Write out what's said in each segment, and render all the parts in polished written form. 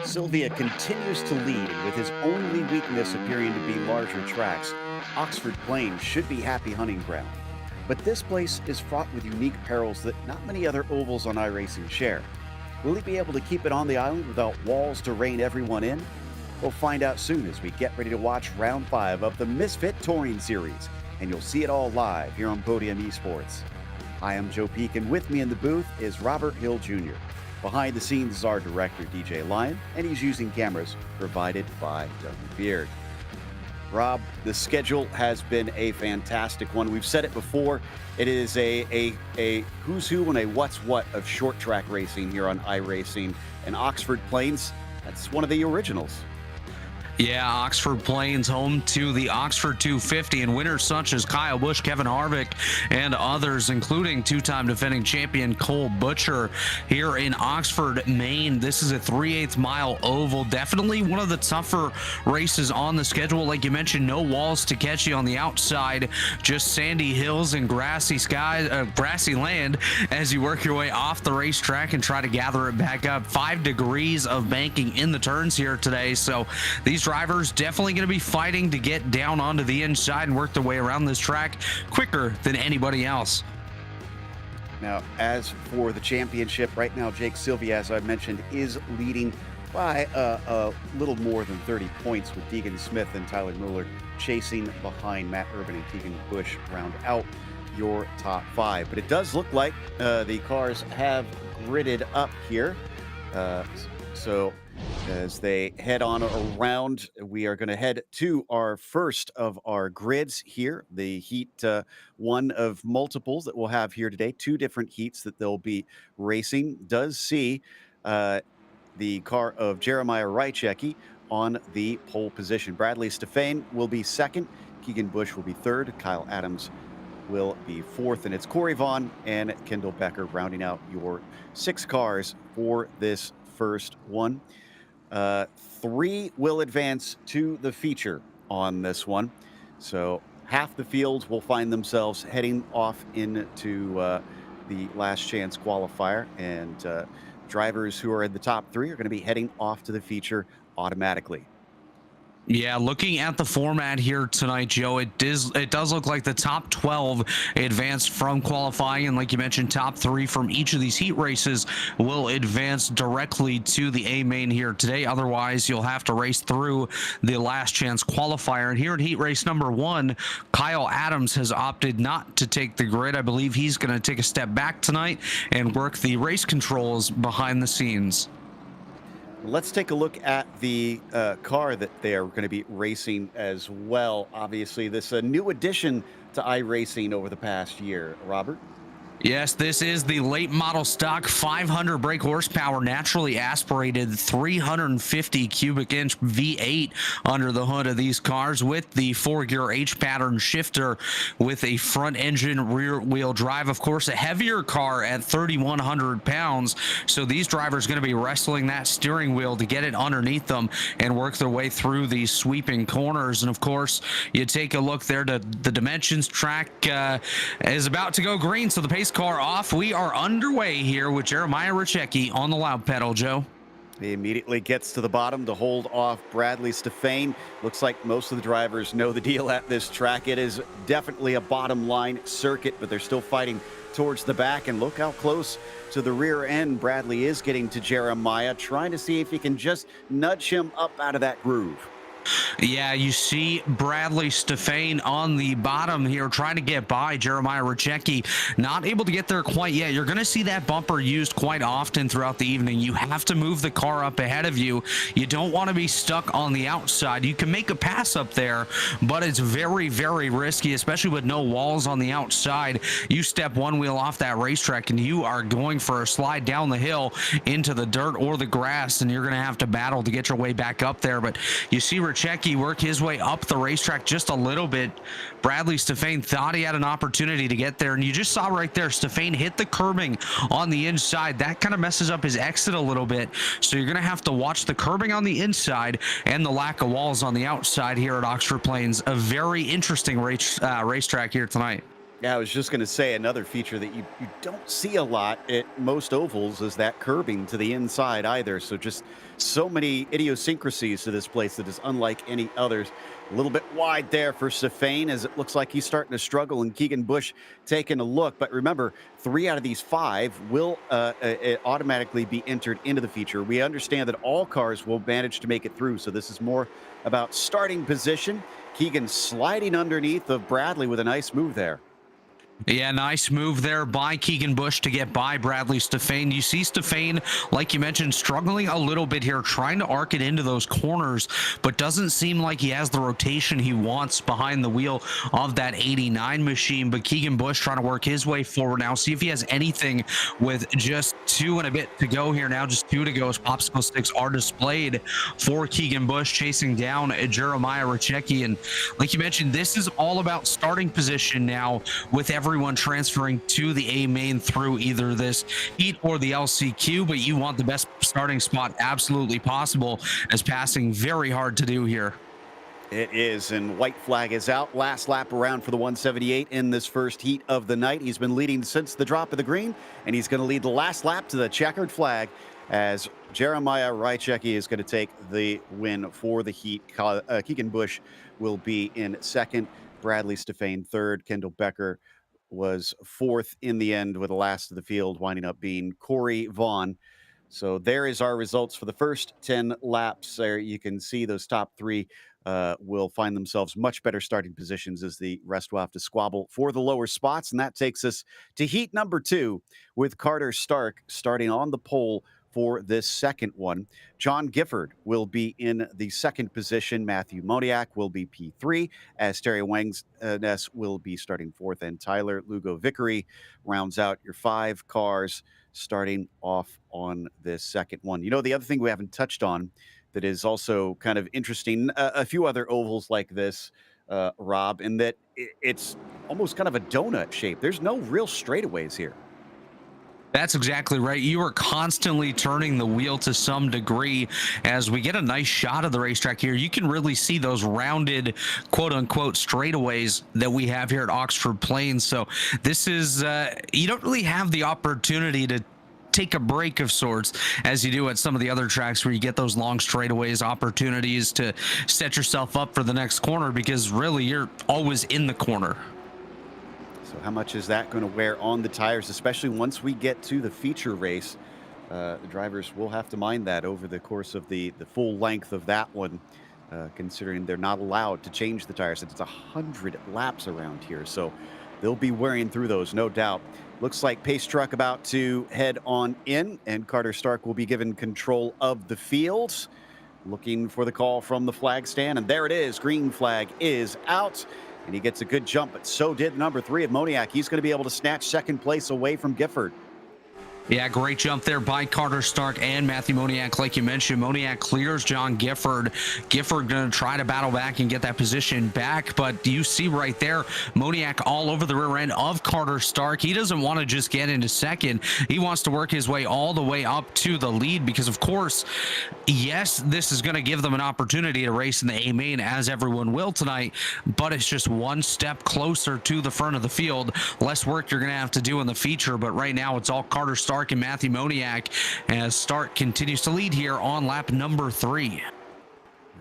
Sylvia continues to lead, and with his only weakness appearing to be larger tracks, Oxford Plains should be happy hunting ground. But this place is fraught with unique perils that not many other ovals on iRacing share. Will he be able to keep it on the island without walls to rein everyone in? We'll find out soon as we get ready to watch round 5 of the Misfit Touring Series, and you'll see it all live here on Podium Esports. I am Joe Peak, and with me in the booth is Robert Hill Jr. Behind the scenes is our director, DJ Lyon, and he's using cameras provided by Doug Beard. Rob, the schedule has been a fantastic one. We've said it before. It is a who's who and a what's what of short track racing here on iRacing. And Oxford Plains, that's one of the originals. Yeah, Oxford Plains, home to the Oxford 250, and winners such as Kyle Busch, Kevin Harvick, and others, including two-time defending champion Cole Butcher here in Oxford, Maine. This is a 3/8 mile oval. Definitely one of the tougher races on the schedule. Like you mentioned, no walls to catch you on the outside, just sandy hills and grassy land as you work your way off the racetrack and try to gather it back up. 5 degrees of banking in the turns here today, so these drivers definitely going to be fighting to get down onto the inside and work their way around this track quicker than anybody else. Now, as for the championship, right now, Jake Sylvia, as I mentioned, is leading by a little more than 30 points, with Deegan Smith and Tyler Mueller chasing behind Matt Urban and Keegan Busch round out your top 5. But it does look like the cars have gridded up here. So as they head on around, we are going to head to our first of our grids here, the heat one of multiples that we'll have here today. 2 different heats that they'll be racing. Does see the car of Jeremiah Rychecki on the pole position. Bradley Stefane will be second. Keegan Busch will be third. Kyle Adams will be fourth. And it's Corey Vaughn and Kendall Becker rounding out your 6 cars for this first one. 3 will advance to the feature on this one. So half the field will find themselves heading off into the last chance qualifier, and drivers who are in the top 3 are going to be heading off to the feature automatically. Yeah, looking at the format here tonight, Joe, it does look like the top 12 advanced from qualifying, and like you mentioned, top 3 from each of these heat races will advance directly to the A main here today. Otherwise, you'll have to race through the last chance qualifier. And here in heat race number 1, Kyle Adams has opted not to take the grid. I believe he's going to take a step back tonight and work the race controls behind the scenes. Let's take a look at the car that they are going to be racing as well. Obviously, this is a new addition to iRacing over the past year. Robert? Yes, this is the late model stock 500 brake horsepower, naturally aspirated 350 cubic inch V8 under the hood of these cars, with the 4-gear H pattern shifter with a front engine rear wheel drive. Of course, a heavier car at 3,100 pounds. So these drivers are going to be wrestling that steering wheel to get it underneath them and work their way through these sweeping corners. And of course, you take a look there to the dimensions. Track is about to go green, so the pace car off. We are underway here with Jeremiah Rychecki on the loud pedal, Joe. He immediately gets to the bottom to hold off Bradley Stefane. Looks like most of the drivers know the deal at this track. It is definitely a bottom line circuit, but they're still fighting towards the back. And look how close to the rear end Bradley is getting to Jeremiah, trying to see if he can just nudge him up out of that groove. Yeah, you see Bradley Stefane on the bottom here trying to get by Jeremiah Rychecki. Not able to get there quite yet. You're going to see that bumper used quite often throughout the evening. You have to move the car up ahead of you. You don't want to be stuck on the outside. You can make a pass up there, but it's very, very risky, especially with no walls on the outside. You step one wheel off that racetrack and you are going for a slide down the hill into the dirt or the grass, and you're going to have to battle to get your way back up there. But you see Rychecki work his way up the racetrack just a little bit. Bradley Stefane thought he had an opportunity to get there, and you just saw right there Stefane hit the curbing on the inside. That kind of messes up his exit a little bit, so you're going to have to watch the curbing on the inside and the lack of walls on the outside here at Oxford Plains. A very interesting racetrack here tonight. Yeah, I was just going to say another feature that you don't see a lot at most ovals is that curbing to the inside either. So just so many idiosyncrasies to this place that is unlike any others. A little bit wide there for Safane as it looks like he's starting to struggle, and Keegan Bush taking a look. But remember, 3 out of these 5 will automatically be entered into the feature. We understand that all cars will manage to make it through. So this is more about starting position. Keegan sliding underneath of Bradley with a nice move there. Yeah, nice move there by Keegan Bush to get by Bradley Stefane. You see Stefane, like you mentioned, struggling a little bit here, trying to arc it into those corners, but doesn't seem like he has the rotation he wants behind the wheel of that 89 machine. But Keegan Bush trying to work his way forward now, see if he has anything with just 2 and a bit to go here now. Just 2 to go as popsicle sticks are displayed for Keegan Bush, chasing down Jeremiah Rachecki. And like you mentioned, this is all about starting position now, with everyone transferring to the A main through either this heat or the LCQ, but you want the best starting spot absolutely possible, as passing very hard to do here. It is, and white flag is out. Last lap around for the 178 in this first heat of the night. He's been leading since the drop of the green, and he's going to lead the last lap to the checkered flag as Jeremiah Rachecki is going to take the win for the heat. Keegan Bush will be in second, Bradley Stefane third, Kendall Becker was fourth in the end, with the last of the field winding up being Corey Vaughn. So there is our results for the first 10 laps. There you can see those top 3 will find themselves much better starting positions, as the rest will have to squabble for the lower spots. And that takes us to heat number 2 with Carter Stark starting on the pole for this second one. John Gifford will be in the second position. Matthew Moniak will be P3, as Terry Wangsness will be starting fourth, and Tyler Lugo Vickery rounds out your 5 cars starting off on this second one. You know, the other thing we haven't touched on that is also kind of interesting, a few other ovals like this, Rob, in that it's almost kind of a donut shape. There's no real straightaways here. That's exactly right. You are constantly turning the wheel to some degree. As we get a nice shot of the racetrack here, you can really see those rounded, quote unquote, straightaways that we have here at Oxford Plains. So this is, you don't really have the opportunity to take a break of sorts as you do at some of the other tracks where you get those long straightaways, opportunities to set yourself up for the next corner, because really you're always in the corner. So how much is that going to wear on the tires, especially once we get to the feature race? The drivers will have to mind that over the course of the full length of that one, considering they're not allowed to change the tires. It's 100 laps around here, so they'll be wearing through those, no doubt. Looks like Pace Truck about to head on in, and Carter Stark will be given control of the field. Looking for the call from the flag stand, and there it is. Green flag is out, and he gets a good jump, but so did number 3 of Moniak. He's going to be able to snatch second place away from Gifford. Yeah, great jump there by Carter Stark and Matthew Moniak. Like you mentioned, Moniak clears John Gifford. Gifford going to try to battle back and get that position back, but you see right there, Moniak all over the rear end of Carter Stark. He doesn't want to just get into second. He wants to work his way all the way up to the lead, because of course, yes, this is going to give them an opportunity to race in the A main, as everyone will tonight, but it's just one step closer to the front of the field. Less work you're going to have to do in the feature, but right now it's all Carter Stark and Matthew Moniak, as Stark continues to lead here on lap number 3.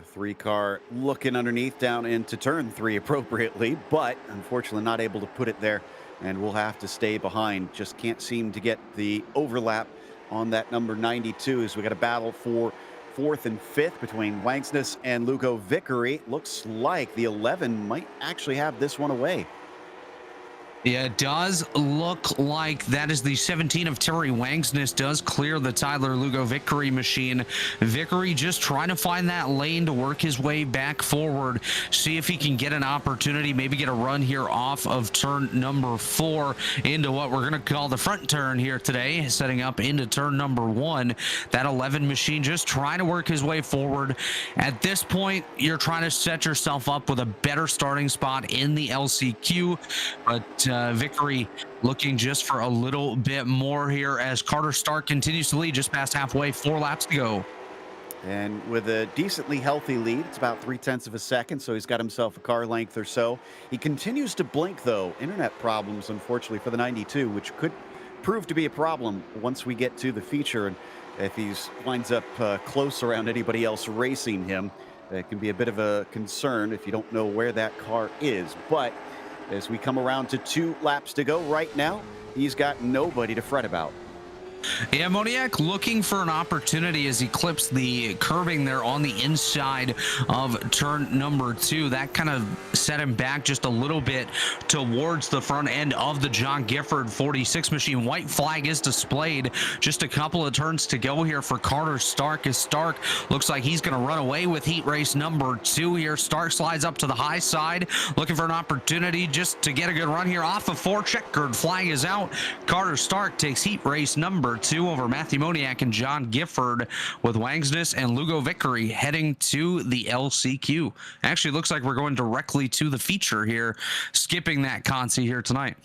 The 3-car looking underneath down into turn 3 appropriately, but unfortunately not able to put it there, and we'll have to stay behind. Just can't seem to get the overlap on that number 92, as we got a battle for 4th and 5th between Wangsness and Lugo Vickery. Looks like the 11 might actually have this one away. Yeah, it does look like that is the 17 of Terry Wangsness does clear the Tyler Lugo Vickery machine. Vickery just trying to find that lane to work his way back forward, see if he can get an opportunity, maybe get a run here off of turn number 4 into what we're going to call the front turn here today, setting up into turn number 1. That 11 machine just trying to work his way forward. At this point, you're trying to set yourself up with a better starting spot in the LCQ, but Vickery looking just for a little bit more here as Carter Stark continues to lead just past halfway, 4 laps to go. And with a decently healthy lead, it's about 3/10 of a second, so he's got himself a car length or so. He continues to blink, though. Internet problems, unfortunately, for the 92, which could prove to be a problem once we get to the feature. And if he winds up close around anybody else racing him, it can be a bit of a concern if you don't know where that car is. But as we come around to 2 laps to go right now, he's got nobody to fret about. Yeah, Moniak looking for an opportunity as he clips the curbing there on the inside of turn number 2. That kind of set him back just a little bit towards the front end of the John Gifford 46 machine. White flag is displayed. Just a couple of turns to go here for Carter Stark, as Stark looks like he's going to run away with heat race number 2 here. Stark slides up to the high side, looking for an opportunity just to get a good run here off of 4. Checkered flag is out. Carter Stark takes heat race number 2 over Matthew Moniak and John Gifford, with Wangsness and Lugo Vickery heading to the LCQ. Actually, looks like we're going directly to the feature here, skipping that consi here tonight.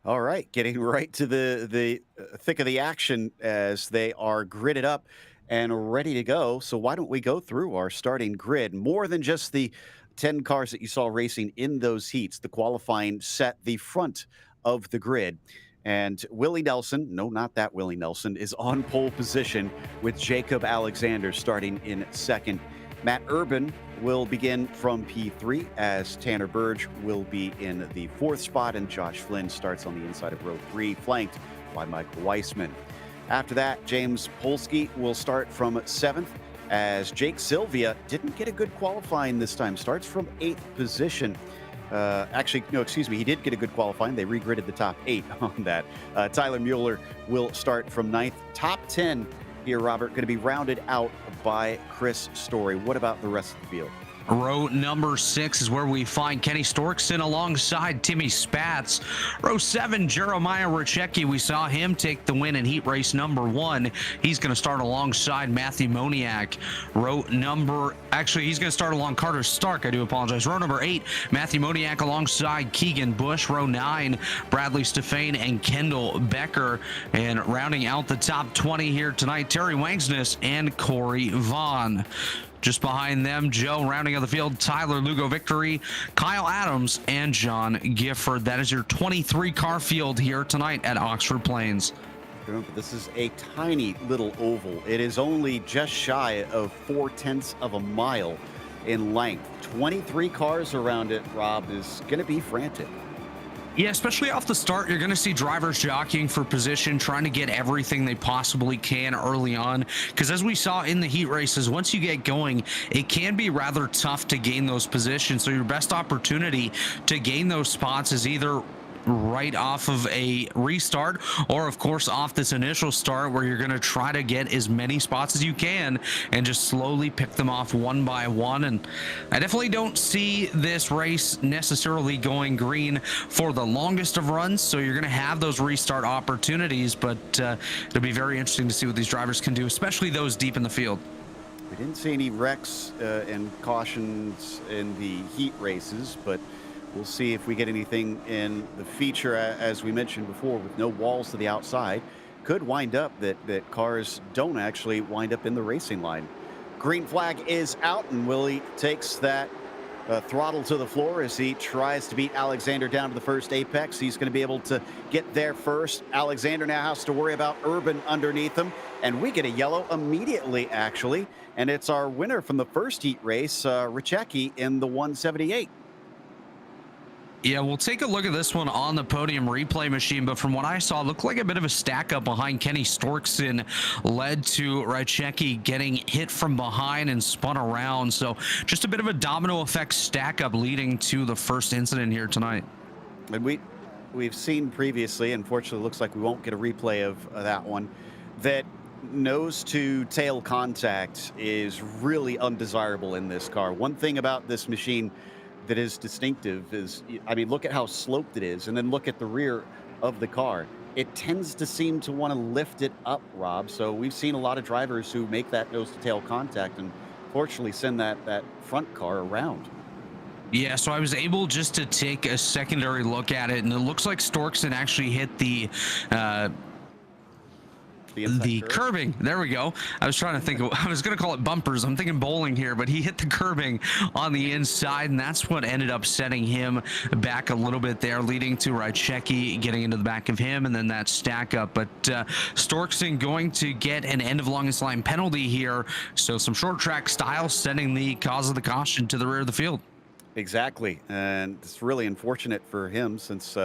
All right, getting right to the thick of the action as they are gridded up and ready to go. So why don't we go through our starting grid? More than just the 10 cars that you saw racing in those heats, the qualifying set the front of the grid. And Willie Nelson, no, not that Willie Nelson, is on pole position with Jacob Alexander starting in second. Matt Urban will begin from P3 as Tanner Burge will be in the 4th spot, and Josh Flynn starts on the inside of row 3, flanked by Michael Weissman. After that, James Polsky will start from 7th as Jake Sylvia didn't get a good qualifying this time, starts from 8th position. Actually, no, excuse me. He did get a good qualifying. They regridded the top 8 on that. Tyler Mueller will start from 9th. Top 10 here, Robert, going to be rounded out by Chris Story. What about the rest of the field? Row number 6 is where we find Kenny Storkson alongside Timmy Spatz. Row 7, Jeremiah Richecki. We saw him take the win in heat race number 1. He's going to start alongside Matthew Moniak. He's going to start along Carter Stark. I do apologize. Row number 8, Matthew Moniak alongside Keegan Bush. Row 9, Bradley Stefane and Kendall Becker. And rounding out the top 20 here tonight, Terry Wangsness and Corey Vaughn. Just behind them, Joe, rounding out the field, Tyler Lugo Victory, Kyle Adams, and John Gifford. That is your 23-car field here tonight at Oxford Plains. Remember, this is a tiny little oval. It is only just shy of 4/10 of a mile in length. 23 cars around it, Rob, is going to be frantic. Yeah, especially off the start, you're going to see drivers jockeying for position, trying to get everything they possibly can early on. Because as we saw in the heat races, once you get going, it can be rather tough to gain those positions. So your best opportunity to gain those spots is either right off of a restart or of course off this initial start, where you're going to try to get as many spots as you can and just slowly pick them off one by one. And I definitely don't see this race necessarily going green for the longest of runs, so you're going to have those restart opportunities, but it'll be very interesting to see what these drivers can do, especially those deep in the field. We didn't see any wrecks and cautions in the heat races, but we'll see if we get anything in the feature. As we mentioned before, with no walls to the outside, could wind up that cars don't actually wind up in the racing line. Green flag is out, and Willie takes that throttle to the floor as he tries to beat Alexander down to the first apex. He's going to be able to get there first. Alexander now has to worry about Urban underneath him, and we get a yellow immediately, actually, and it's our winner from the first heat race, Richecki, in the 178. Yeah, we'll take a look at this one on the podium replay machine, but from what I saw, it looked like a bit of a stack up behind Kenny Storkson led to Rychecki getting hit from behind and spun around. So just a bit of a domino effect stack up leading to the first incident here tonight. And we've seen previously, unfortunately, looks like we won't get a replay of that one, that nose to tail contact is really undesirable in this car. One thing about this machine that is distinctive is, I mean, look at how sloped it is, and then look at the rear of the car. It tends to seem to want to lift it up, Rob. So we've seen a lot of drivers who make that nose to tail contact and fortunately send that front car around. Yeah, so I was able just to take a secondary look at it, and it looks like Storkson actually hit the The inside The curve. curbing, there we go. I was trying to think I was going to call it bumpers. I'm thinking bowling here, but he hit the curbing on the inside, and that's what ended up setting him back a little bit there, leading to Rychecki getting into the back of him, and then that stack up. But Storkson going to get an end of longest line penalty here, so some short track style sending the cause of the caution to the rear of the field. Exactly, and it's really unfortunate for him since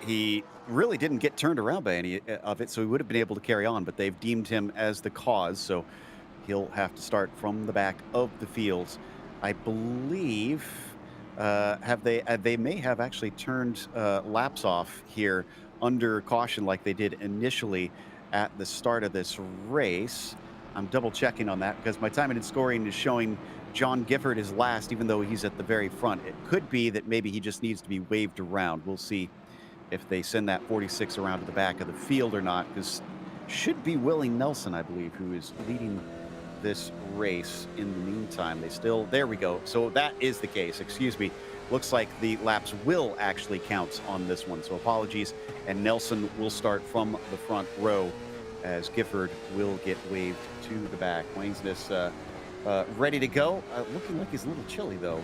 he really didn't get turned around by any of it, so he would have been able to carry on, but they've deemed him as the cause, so he'll have to start from the back of the fields. I believe they may have actually turned laps off here under caution like they did initially at the start of this race. I'm double checking on that because my time and scoring is showing John Gifford is last, even though he's at the very front. It could be that maybe he just needs to be waved around. We'll see if they send that 46 around to the back of the field or not, because should be Willie Nelson, I believe, who is leading this race in the meantime. There we go. So that is the case, excuse me. Looks like the laps will actually count on this one. So apologies. And Nelson will start from the front row as Gifford will get waved to the back. Waynesness ready to go. Looking like he's a little chilly though.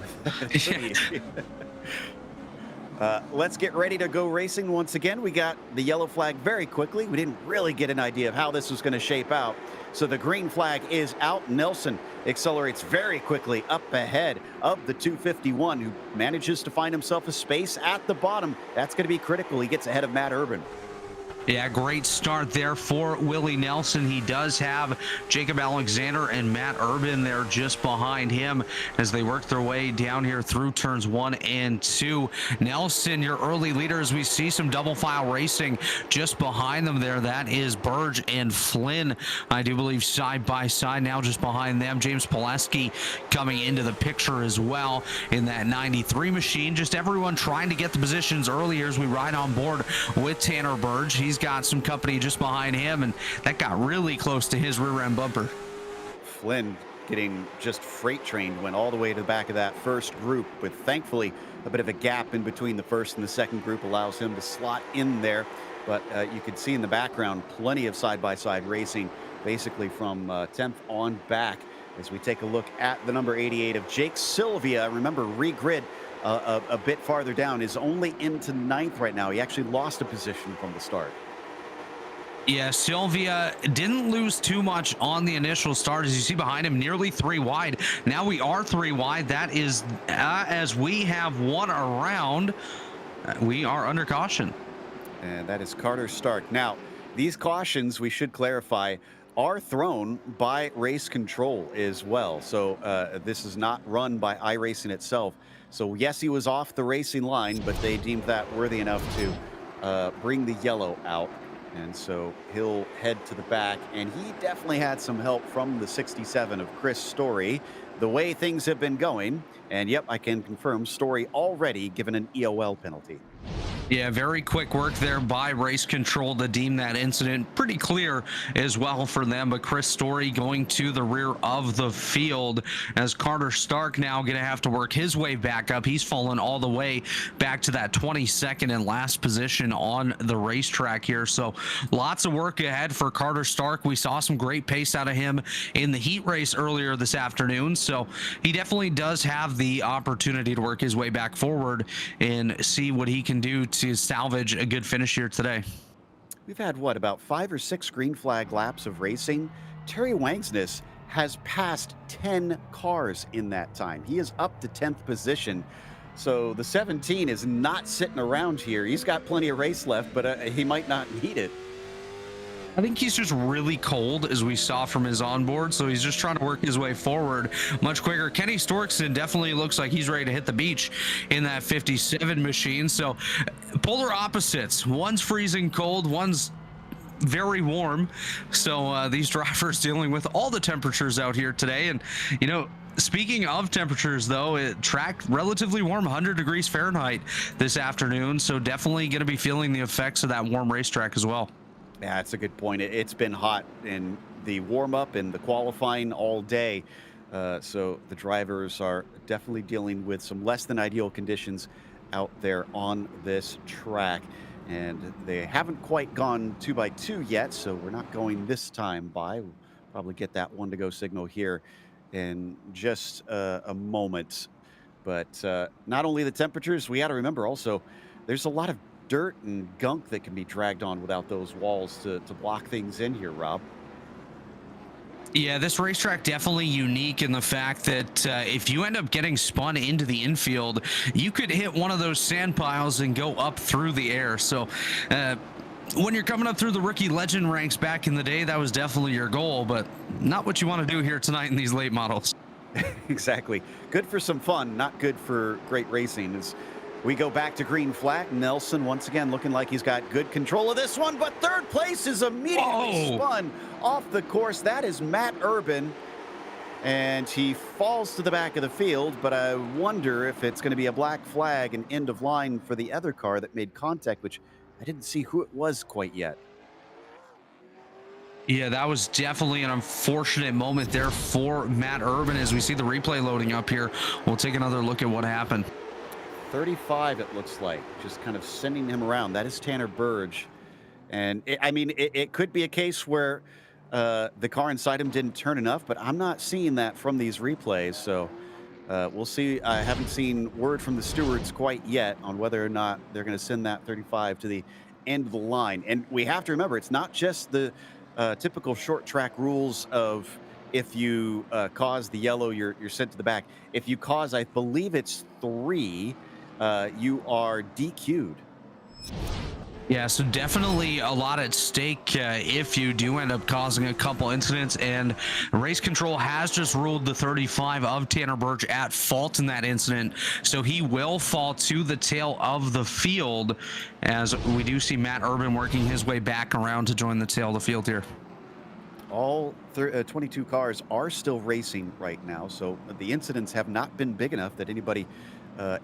Let's get ready to go racing once again. We got the yellow flag very quickly. We didn't really get an idea of how this was going to shape out. So the green flag is out. Nelson accelerates very quickly up ahead of the 251, who manages to find himself a space at the bottom. That's going to be critical. He gets ahead of Matt Urban. Yeah, great start there for Willie Nelson. He does have Jacob Alexander and Matt Urban there just behind him as they work their way down here through turns 1 and 2. Nelson, your early leader, as we see some double file racing just behind them there. That is Burge and Flynn, I do believe, side by side now just behind them. James Pileski coming into the picture as well in that 93 machine. Just everyone trying to get the positions earlier as we ride on board with Tanner Burge. He's got some company just behind him, and that got really close to his rear end bumper. Flynn getting just freight trained, went all the way to the back of that first group, with thankfully a bit of a gap in between the first and the second group allows him to slot in there. But you can see in the background plenty of side-by-side racing basically from 10th on back as we take a look at the number 88 of Jake Sylvia. Remember, regrid a bit farther down, is only into 9th right now. He actually lost a position from the start. Yeah, Sylvia didn't lose too much on the initial start. As you see behind him, nearly 3 wide. Now we are 3 wide. That is as we have one around. We are under caution. And that is Carter Stark. Now, these cautions, we should clarify, are thrown by race control as well. So this is not run by iRacing itself. So yes, he was off the racing line, but they deemed that worthy enough to bring the yellow out. And so he'll head to the back, and he definitely had some help from the 67 of Chris Story, the way things have been going. And yep, I can confirm Story already given an EOL penalty. Yeah, very quick work there by race control to deem that incident pretty clear as well for them. But Chris Story going to the rear of the field as Carter Stark now going to have to work his way back up. He's fallen all the way back to that 22nd and last position on the racetrack here. So lots of work ahead for Carter Stark. We saw some great pace out of him in the heat race earlier this afternoon. So he definitely does have the opportunity to work his way back forward and see what he can do to salvage a good finish here today. We've had, what, about 5 or 6 green flag laps of racing. Terry Wangsness has passed 10 cars in that time. He is up to 10th position. So the 17 is not sitting around here. He's got plenty of race left, but he might not need it. I think he's just really cold, as we saw from his onboard, so he's just trying to work his way forward much quicker. Kenny Storkson definitely looks like he's ready to hit the beach in that 57 machine. So polar opposites. One's freezing cold, one's very warm. So these drivers dealing with all the temperatures out here today. And, you know, speaking of temperatures, though, it tracked relatively warm, 100 degrees Fahrenheit this afternoon. So definitely going to be feeling the effects of that warm racetrack as well. Yeah, that's a good point. It's been hot in the warm-up and the qualifying all day. So the drivers are definitely dealing with some less than ideal conditions out there on this track. And they haven't quite gone 2 by 2 yet, so we're not going this time by. We'll probably get that 1 to go signal here in just a moment. But not only the temperatures, we got to remember also there's a lot of dirt and gunk that can be dragged on without those walls to block things in here, Rob. Yeah, this racetrack definitely unique in the fact that if you end up getting spun into the infield, you could hit one of those sand piles and go up through the air. So when you're coming up through the rookie legend ranks back in the day, that was definitely your goal, but not what you want to do here tonight in these late models. Exactly. Good for some fun, not good for great racing. As we go back to green flag, Nelson once again looking like he's got good control of this one, but third place is immediately spun off the course. That is Matt Urban, and he falls to the back of the field, but I wonder if it's going to be a black flag and end of line for the other car that made contact, which I didn't see who it was quite yet. Yeah, that was definitely an unfortunate moment there for Matt Urban. As we see the replay loading up here, we'll take another look at what happened. 35, it looks like, just kind of sending him around. That is Tanner Burge. And it could be a case where the car inside him didn't turn enough, but I'm not seeing that from these replays. So we'll see. I haven't seen word from the stewards quite yet on whether or not they're going to send that 35 to the end of the line. And we have to remember, it's not just the typical short track rules of if you cause the yellow, you're sent to the back. If you cause, I believe it's 3, you are DQ'd. Yeah, so definitely a lot at stake if you do end up causing a couple incidents, and race control has just ruled the 35 of Tanner Burge at fault in that incident, so he will fall to the tail of the field, as we do see Matt Urban working his way back around to join the tail of the field here. All 22 cars are still racing right now, so the incidents have not been big enough that anybody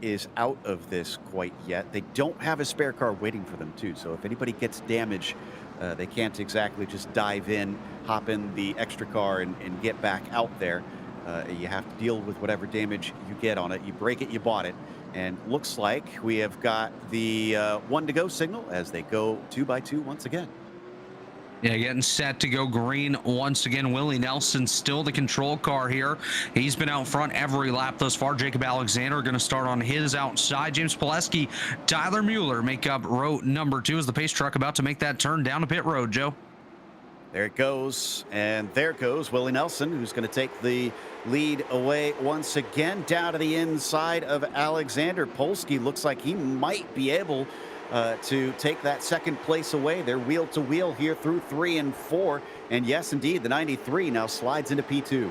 is out of this quite yet. They don't have a spare car waiting for them too, so if anybody gets damage, they can't exactly just dive in, hop in the extra car and get back out there. You have to deal with whatever damage you get on it. You break it, you bought it. And looks like we have got the 1 to go signal as they go 2 by 2 once again. Yeah, getting set to go green once again. Willie Nelson still the control car here. He's been out front every lap thus far. Jacob Alexander going to start on his outside. James Pileski, Tyler Mueller make up row number 2 as the pace truck about to make that turn down to pit road, Joe. There it goes, and there goes Willie Nelson, who's going to take the lead away once again down to the inside of Alexander. Polsky looks like he might be able to take that second place away. They're wheel to wheel here through 3 and 4. And yes, indeed, the 93 now slides into P2.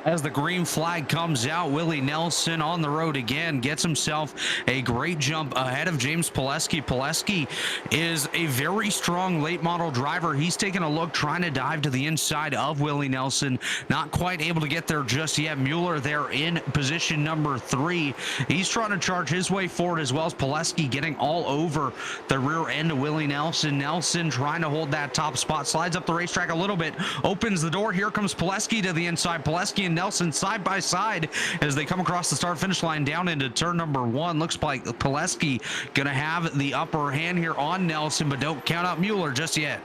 As the green flag comes out, Willie Nelson on the road again gets himself a great jump ahead of James Pileski. Pileski is a very strong late model driver. He's taking a look, trying to dive to the inside of Willie Nelson. Not quite able to get there just yet. Mueller there in position number 3. He's trying to charge his way forward as well as Pileski getting all over the rear end of Willie Nelson. Nelson trying to hold that top spot, slides up the racetrack a little bit, opens the door. Here comes Pileski to the inside. Pileski and Nelson side by side as they come across the start finish line down into turn number 1. Looks like Pileski gonna have the upper hand here on Nelson, but don't count out Mueller just yet.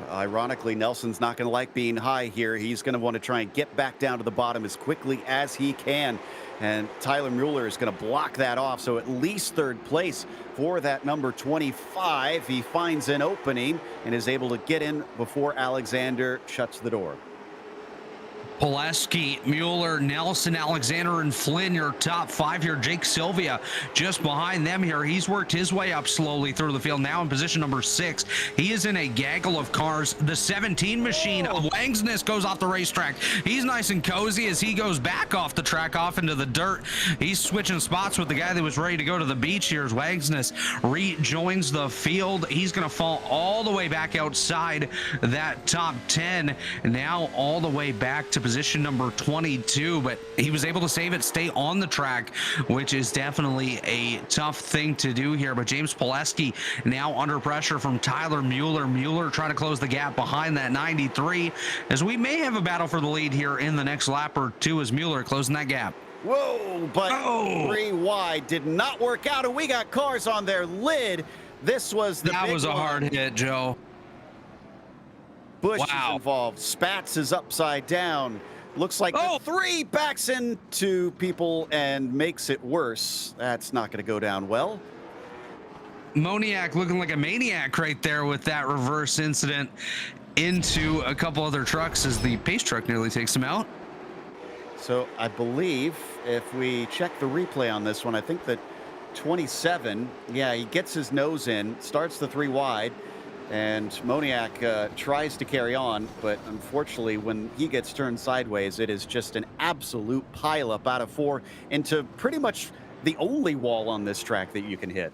Ironically, Nelson's not going to like being high here. He's going to want to try and get back down to the bottom as quickly as he can. And Tyler Mueller is going to block that off. So at least third place for that number 25. He finds an opening and is able to get in before Alexander shuts the door. Pileski, Mueller, Nelson, Alexander, and Flynn, your top 5 here. Jake Sylvia just behind them here. He's worked his way up slowly through the field, now in position number 6. He is in a gaggle of cars. The 17 machine of Wangsness goes off the racetrack. He's nice and cozy as he goes back off the track, off into the dirt. He's switching spots with the guy that was ready to go to the beach here as Wangsness rejoins the field. He's going to fall all the way back outside that top 10, now all the way back to position number 22, but he was able to save it, stay on the track, which is definitely a tough thing to do here. But James Pileski now under pressure from Tyler Mueller. Mueller trying to close the gap behind that 93, as we may have a battle for the lead here in the next lap or 2 as Mueller closing that gap. Whoa, but 3 wide did not work out, and we got cars on their lid. This was the That big was a hard one. hit, Joe. Bush is Wow. involved. Spats is upside down. Looks like Oh! the 3 backs into people and makes it worse. That's not going to go down well. Moniak looking like a maniac right there with that reverse incident into a couple other trucks as the pace truck nearly takes him out. So I believe if we check the replay on this one, I think that 27, yeah, he gets his nose in, starts the 3 wide, and Moniak tries to carry on, but unfortunately when he gets turned sideways, it is just an absolute pileup out of 4 into pretty much the only wall on this track that you can hit.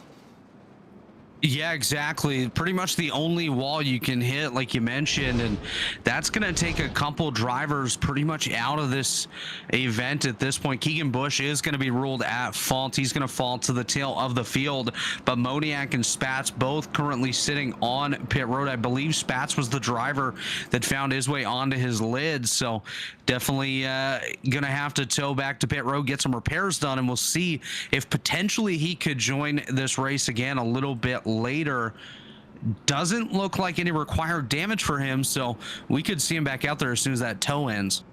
Yeah, exactly. Pretty much the only wall you can hit, like you mentioned, and that's going to take a couple drivers pretty much out of this event at this point. Keegan Bush is going to be ruled at fault. He's going to fall to the tail of the field, but Moniak and Spats both currently sitting on pit road. I believe Spats was the driver that found his way onto his lid, so definitely going to have to tow back to pit road, get some repairs done, and we'll see if potentially he could join this race again a little bit later. Doesn't look like any required damage for him, so we could see him back out there as soon as that tow ends.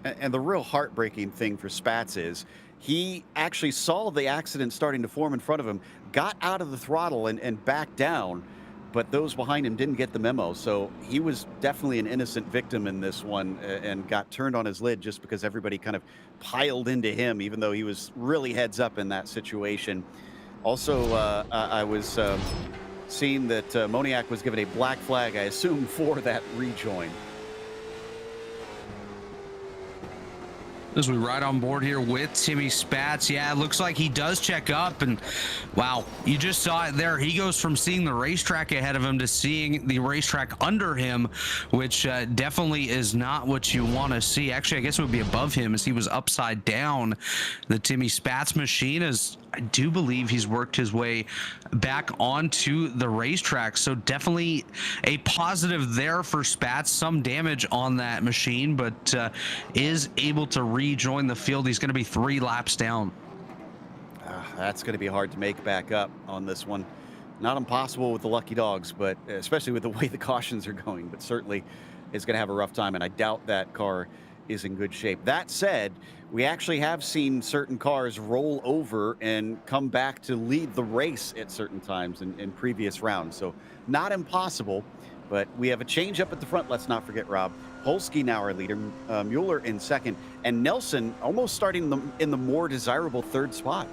And the real heartbreaking thing for Spats is he actually saw the accident starting to form in front of him, got out of the throttle and backed down, but those behind him didn't get the memo. So he was definitely an innocent victim in this one and got turned on his lid just because everybody kind of piled into him, even though he was really heads up in that situation. Also, I was seeing that Moniak was given a black flag, I assume, for that rejoin. As we ride on board here with Timmy Spats, yeah, it looks like he does check up, and wow, you just saw it there. He goes from seeing the racetrack ahead of him to seeing the racetrack under him, which definitely is not what you want to see. Actually, I guess it would be above him as he was upside down. The Timmy Spats machine is, I do believe he's worked his way back onto the racetrack, so definitely a positive there for Spats. Some damage on that machine, but is able to rejoin the field. He's going to be 3 laps down. That's going to be hard to make back up on this one. Not impossible with the lucky dogs, but especially with the way the cautions are going, but certainly is going to have a rough time, and I doubt that car is in good shape. That said, we actually have seen certain cars roll over and come back to lead the race at certain times in previous rounds. So not impossible, but we have a change up at the front. Let's not forget, Rob. Polsky now our leader, Mueller in second, and Nelson almost starting in the more desirable 3rd spot.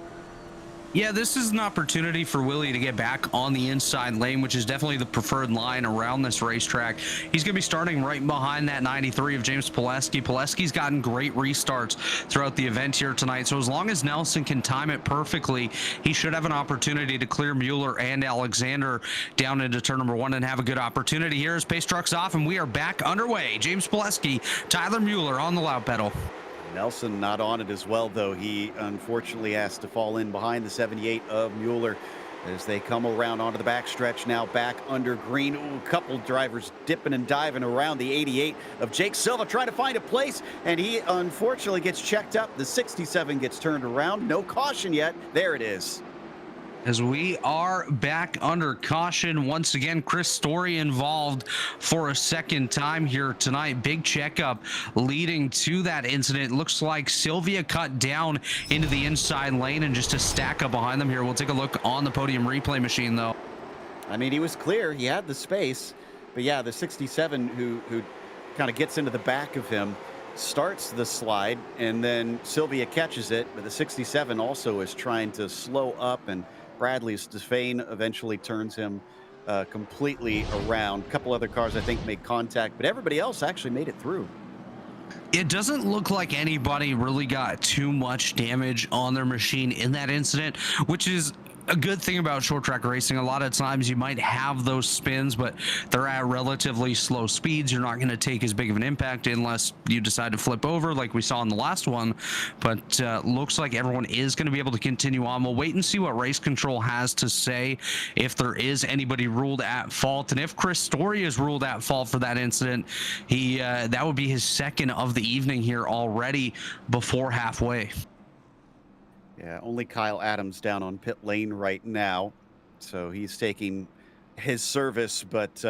Yeah, this is an opportunity for Willie to get back on the inside lane, which is definitely the preferred line around this racetrack. He's going to be starting right behind that 93 of James Pileski. Pileski's gotten great restarts throughout the event here tonight, so as long as Nelson can time it perfectly, he should have an opportunity to clear Mueller and Alexander down into turn number 1 and have a good opportunity here as pace truck's off, and we are back underway. James Pileski, Tyler Mueller on the loud pedal. Nelson not on it as well, though. He unfortunately has to fall in behind the 78 of Mueller as they come around onto the backstretch now back under green. Ooh, a couple drivers dipping and diving around the 88 of Jake Silva trying to find a place, and he unfortunately gets checked up. The 67 gets turned around. No caution yet. There it is. As we are back under caution once again, Chris Story involved for a second time here tonight. Big checkup leading to that incident. Looks like Sylvia cut down into the inside lane and just a stack up behind them here. We'll take a look on the podium replay machine though. I mean, he was clear. He had the space, but yeah, the 67 who kind of gets into the back of him starts the slide, and then Sylvia catches it, but the 67 also is trying to slow up, and Bradley Stefane eventually turns him completely around. A couple other cars, I think, made contact, but everybody else actually made it through. It doesn't look like anybody really got too much damage on their machine in that incident, which is a good thing about short track racing. A lot of times you might have those spins, but they're at relatively slow speeds. You're not going to take as big of an impact unless you decide to flip over like we saw in the last one. But looks like everyone is going to be able to continue on. We'll wait and see what race control has to say if there is anybody ruled at fault. And if Chris Story is ruled at fault for that incident, he that would be his 2nd of the evening here already before halfway. Yeah, only Kyle Adams down on pit lane right now. So he's taking his service, but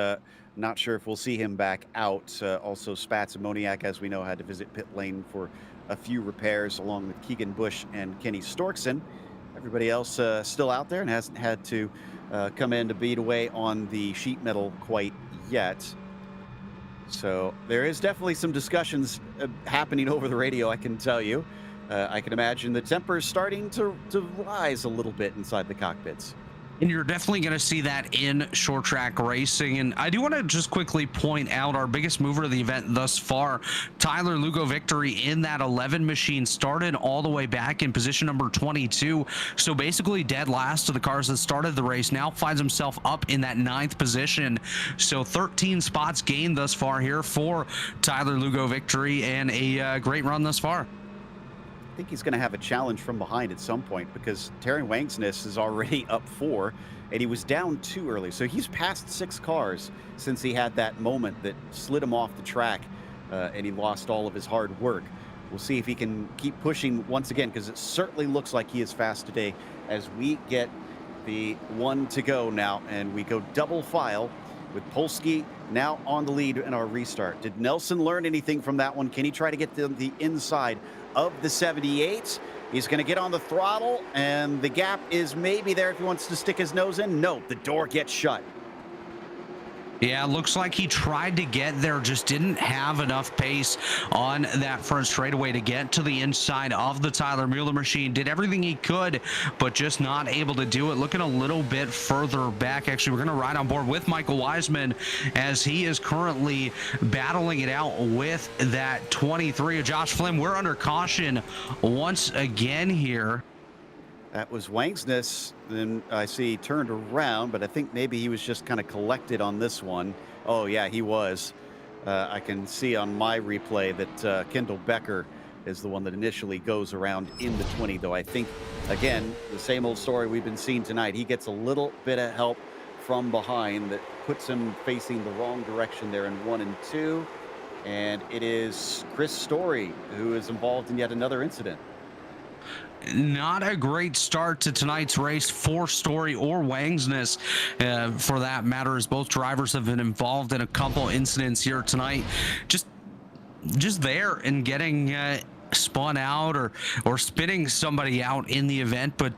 not sure if we'll see him back out. Also, Spats and Moniak, as we know, had to visit pit lane for a few repairs, along with Keegan Bush and Kenny Storkson. Everybody else still out there and hasn't had to come in to beat away on the sheet metal quite yet. So there is definitely some discussions happening over the radio, I can tell you. I can imagine the temper's starting to rise a little bit inside the cockpits. And you're definitely going to see that in short track racing. And I do want to just quickly point out our biggest mover of the event thus far, Tyler Lugo Victory in that 11 machine, started all the way back in position number 22. So basically dead last of the cars that started the race, now finds himself up in that 9th position. So 13 spots gained thus far here for Tyler Lugo Victory, and a great run thus far. I think he's going to have a challenge from behind at some point, because Terry Wangsness is already up 4 and he was down 2 early. So he's passed 6 cars since he had that moment that slid him off the track and he lost all of his hard work. We'll see if he can keep pushing once again, because it certainly looks like he is fast today as we get the 1 to go now, and we go double file with Polsky now on the lead in our restart. Did Nelson learn anything from that one? Can he try to get to the inside of the 78? He's going to get on the throttle, and the gap is maybe there if he wants to stick his nose in. No, the door gets shut. Yeah, looks like he tried to get there, just didn't have enough pace on that front straightaway to get to the inside of the Tyler Mueller machine. Did everything he could, but just not able to do it. Looking a little bit further back. Actually, we're going to ride on board with Michael Wiseman as he is currently battling it out with that 23 of Josh Flynn. We're under caution once again here. That was Wangsness. Then I see he turned around, but I think maybe he was just kind of collected on this one. Oh, yeah, he was. I can see on my replay that Kendall Becker is the one that initially goes around in the 20, though I think, again, the same old story we've been seeing tonight. He gets a little bit of help from behind that puts him facing the wrong direction there in 1 and 2. And it is Chris Story who is involved in yet another incident. Not a great start to tonight's race for Story or Wangsness, for that matter, as both drivers have been involved in a couple incidents here tonight. Just there and getting spun out or spinning somebody out in the event, but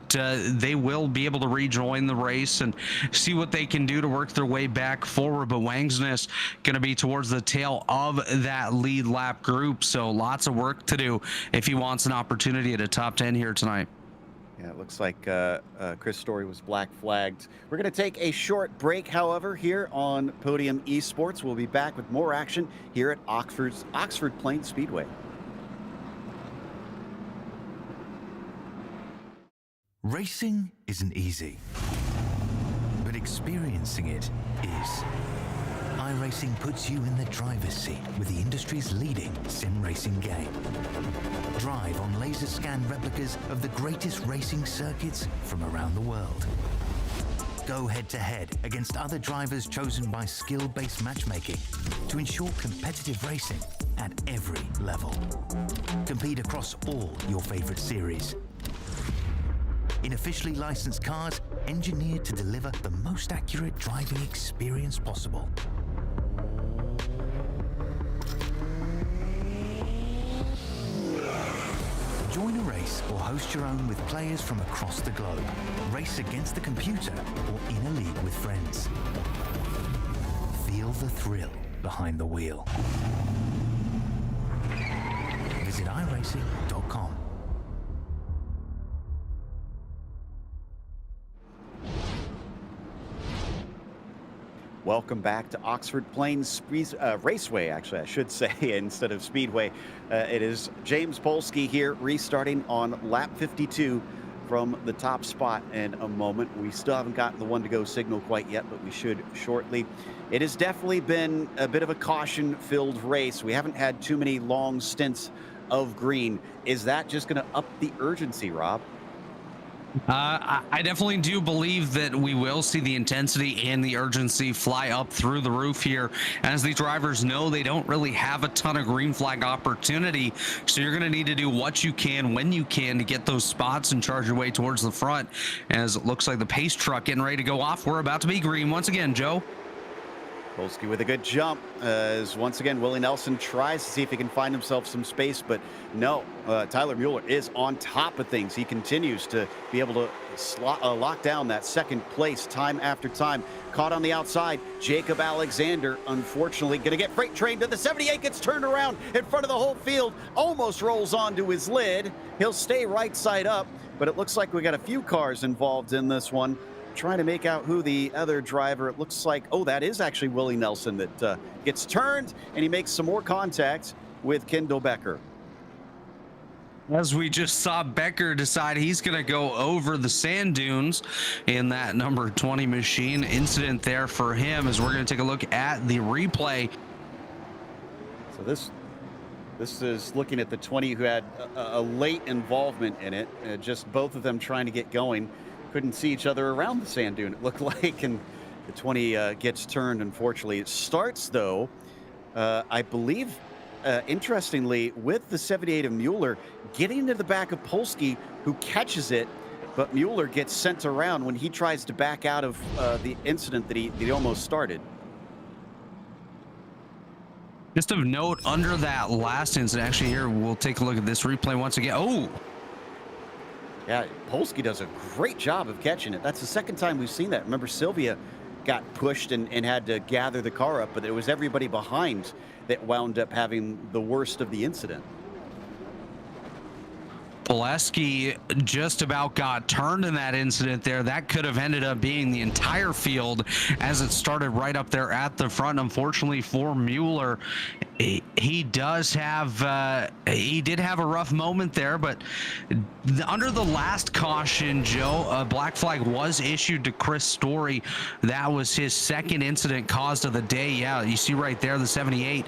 they will be able to rejoin the race and see what they can do to work their way back forward. But Wangsness going to be towards the tail of that lead lap group, so lots of work to do if he wants an opportunity at a top 10 here tonight. Yeah, it looks like Chris Story was black flagged. We're going to take a short break, however, here on Podium Esports. We'll be back with more action here at Oxford Plains Speedway. Racing isn't easy, but experiencing it is. iRacing puts you in the driver's seat with the industry's leading sim racing game. Drive on laser scan replicas of the greatest racing circuits from around the world. Go head-to-head against other drivers chosen by skill-based matchmaking to ensure competitive racing at every level. Compete across all your favorite series. In officially licensed cars, engineered to deliver the most accurate driving experience possible. Join a race or host your own with players from across the globe. Race against the computer or in a league with friends. Feel the thrill behind the wheel. Visit iRacing.com. Welcome back to Oxford Plains Raceway, actually, I should say, instead of Speedway. It is James Polsky here, restarting on lap 52 from the top spot in a moment. We still haven't gotten the 1 to go signal quite yet, but we should shortly. It has definitely been a bit of a caution-filled race. We haven't had too many long stints of green. Is that just going to up the urgency, Rob? I definitely do believe that we will see the intensity and the urgency fly up through the roof here, as these drivers know they don't really have a ton of green flag opportunity. So you're going to need to do what you can when you can to get those spots and charge your way towards the front, as it looks like the pace truck getting ready to go off. We're about to be green once again, Joe. Polsky with a good jump, as once again Willie Nelson tries to see if he can find himself some space, but no, Tyler Mueller is on top of things. He continues to be able to lock down that second place time after time. Caught on the outside, Jacob Alexander, unfortunately going to get freight trained to the 78, gets turned around in front of the whole field, almost rolls onto his lid. He'll stay right side up, but it looks like we got a few cars involved in this one. Trying to make out who the other driver, it looks like, oh, that is actually Willie Nelson that gets turned, and he makes some more contact with Kendall Becker. As we just saw Becker decide he's going to go over the sand dunes in that number 20 machine. Incident there for him, as we're going to take a look at the replay. So this is looking at the 20 who had a late involvement in it, just both of them trying to get going. Couldn't see each other around the sand dune, it looked like, and the 20 gets turned, unfortunately. It starts, though, I believe, interestingly, with the 78 of Mueller getting into the back of Polsky, who catches it, but Mueller gets sent around when he tries to back out of the incident that he almost started. Just of note, under that last incident, actually here, we'll take a look at this replay once again. Oh! Yeah, Polsky does a great job of catching it. That's the second time we've seen that. Remember, Sylvia got pushed and had to gather the car up, but it was everybody behind that wound up having the worst of the incident. Pileski just about got turned in that incident there. That could have ended up being the entire field, as it started right up there at the front. Unfortunately for Mueller, he does have he did have a rough moment there, but under the last caution, Joe, a black flag was issued to Chris Story. That was his second incident caused of the day. Yeah, you see right there, the 78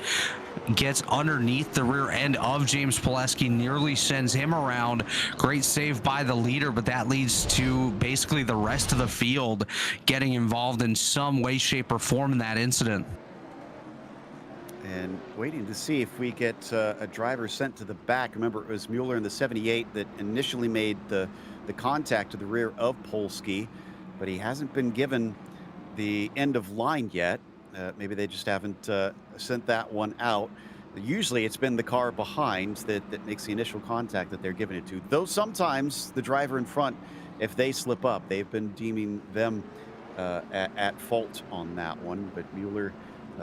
gets underneath the rear end of James Pileski, nearly sends him around. Great save by the leader, but that leads to basically the rest of the field getting involved in some way, shape, or form in that incident. And waiting to see if we get a driver sent to the back. Remember, it was Mueller in the 78 that initially made the contact to the rear of Polsky, but he hasn't been given the end of line yet. Maybe they just haven't sent that one out. Usually it's been the car behind that makes the initial contact that they're giving it to. Though sometimes the driver in front, if they slip up, they've been deeming them at fault on that one. But Mueller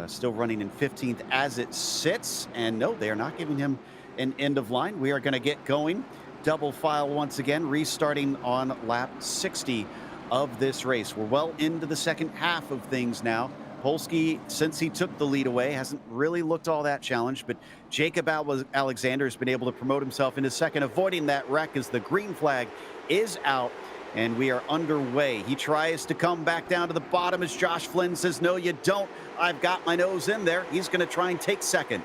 still running in 15th as it sits. And no, they are not giving him an end of line. We are going to get going. Double file once again, restarting on lap 60 of this race. We're well into the second half of things now. Polsky, since he took the lead away, hasn't really looked all that challenged, but Jacob Alexander has been able to promote himself into second, avoiding that wreck as the green flag is out, and we are underway. He tries to come back down to the bottom as Josh Flynn says, no, you don't. I've got my nose in there. He's going to try and take second.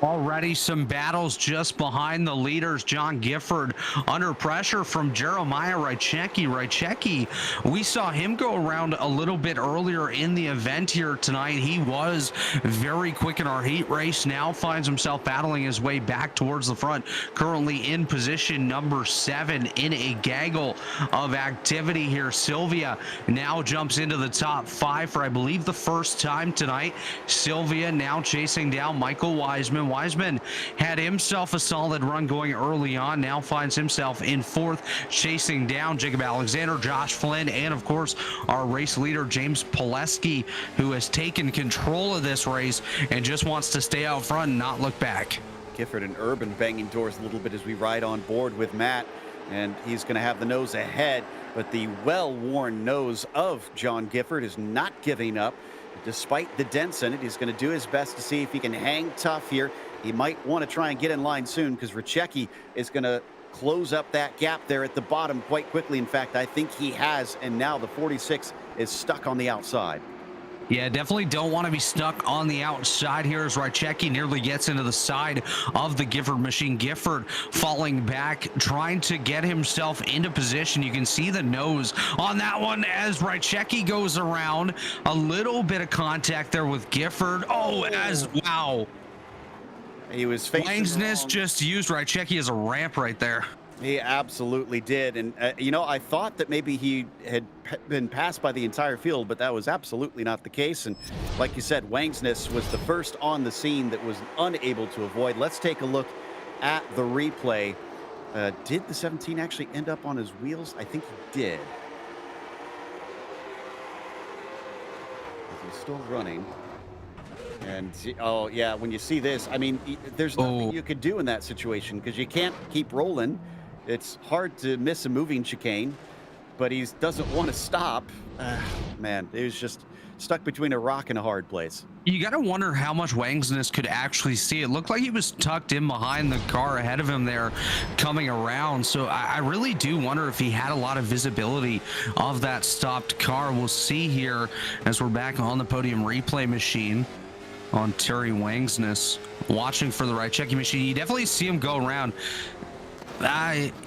Already some battles just behind the leaders. John Gifford under pressure from Jeremiah Rychecki. We saw him go around a little bit earlier in the event here tonight. He was very quick in our heat race. Now finds himself battling his way back towards the front. Currently in position number 7 in a gaggle of activity here. Sylvia now jumps into the top 5 for, I believe, the first time tonight. Sylvia now chasing down Michael Wiseman. Wiseman had himself a solid run going early on, now finds himself in 4th, chasing down Jacob Alexander, Josh Flynn, and of course our race leader James Pileski, who has taken control of this race and just wants to stay out front and not look back. Gifford and Urban banging doors a little bit as we ride on board with Matt, and he's going to have the nose ahead, but the well-worn nose of John Gifford is not giving up. Despite the dents in it, he's going to do his best to see if he can hang tough here. He might want to try and get in line soon, because Rychecki is going to close up that gap there at the bottom quite quickly. In fact, I think he has, and now the 46 is stuck on the outside. Yeah, definitely don't want to be stuck on the outside here as Rychecki nearly gets into the side of the Gifford machine. Gifford falling back, trying to get himself into position. You can see the nose on that one as Rychecki goes around. A little bit of contact there with Gifford. Oh, as wow. He was facing Langsness wrong. just used Rychecki as a ramp right there. He absolutely did. And, you know, I thought that maybe he had been passed by the entire field, but that was absolutely not the case. And like you said, Wangsness was the first on the scene that was unable to avoid. Let's take a look at the replay. Did the 17 actually end up on his wheels? I think he did. He's still running. And oh yeah, when you see this, I mean, there's nothing you could do in that situation because you can't keep rolling. It's hard to miss a moving chicane, but he doesn't want to stop. Man, he was just stuck between a rock and a hard place. You got to wonder how much Wangsness could actually see. It looked like he was tucked in behind the car ahead of him there coming around. So I really do wonder if he had a lot of visibility of that stopped car. We'll see here as we're back on the podium replay machine on Terry Wangsness watching for the Rychecki machine. You definitely see him go around.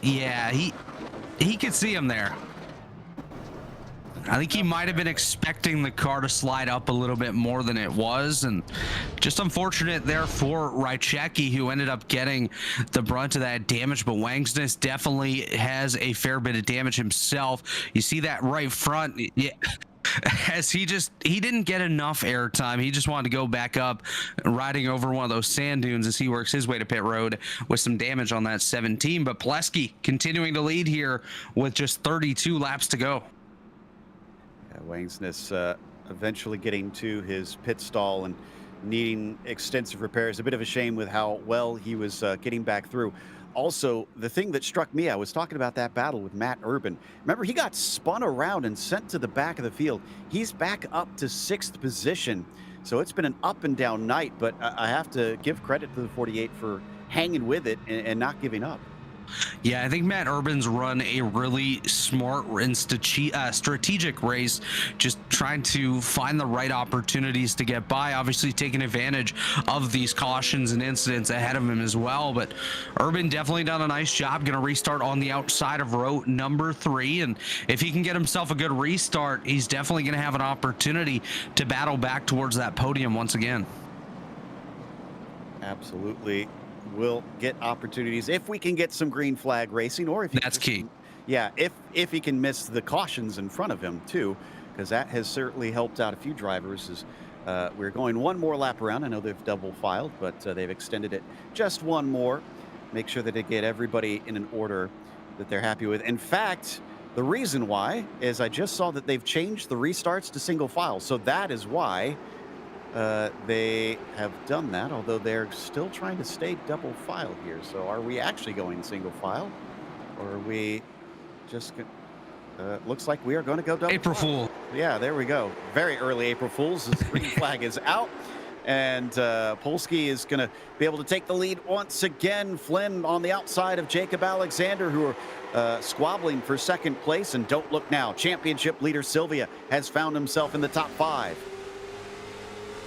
Yeah, he could see him there. I think he might have been expecting the car to slide up a little bit more than it was, and just unfortunate there for Rychecki, who ended up getting the brunt of that damage. But Wangsness definitely has a fair bit of damage himself. You see that right front, yeah. As he didn't get enough airtime. He just wanted to go back up, riding over one of those sand dunes as he works his way to pit road with some damage on that 17. But Plesky continuing to lead here with just 32 laps to go. Yeah, Wangsness eventually getting to his pit stall and needing extensive repairs. A bit of a shame with how well he was getting back through. Also, the thing that struck me, I was talking about that battle with Matt Urban. Remember, he got spun around and sent to the back of the field. He's back up to 6th position. So it's been an up and down night, but I have to give credit to the 48 for hanging with it and not giving up. Yeah, I think Matt Urban's run a really smart and strategic race, just trying to find the right opportunities to get by, obviously taking advantage of these cautions and incidents ahead of him as well. But Urban definitely done a nice job, going to restart on the outside of row number 3. And if he can get himself a good restart, he's definitely going to have an opportunity to battle back towards that podium once again. Absolutely. Will get opportunities if we can get some green flag racing, or if that's key. Yeah, if he can miss the cautions in front of him too, because that has certainly helped out a few drivers. As we're going one more lap around. I know they've double filed, but they've extended it just one more. Make sure that they get everybody in an order that they're happy with. In fact, the reason why is I just saw that they've changed the restarts to single file, so that is why they have done that, although they're still trying to stay double file here. So are we actually going single file, or are we just looks like we are going to go double April file. Fool. Yeah, there we go. Very early April Fools. The green flag is out, and Polsky is going to be able to take the lead once again. Flynn on the outside of Jacob Alexander, who are squabbling for 2nd place. And don't look now, championship leader Sylvia has found himself in the top 5.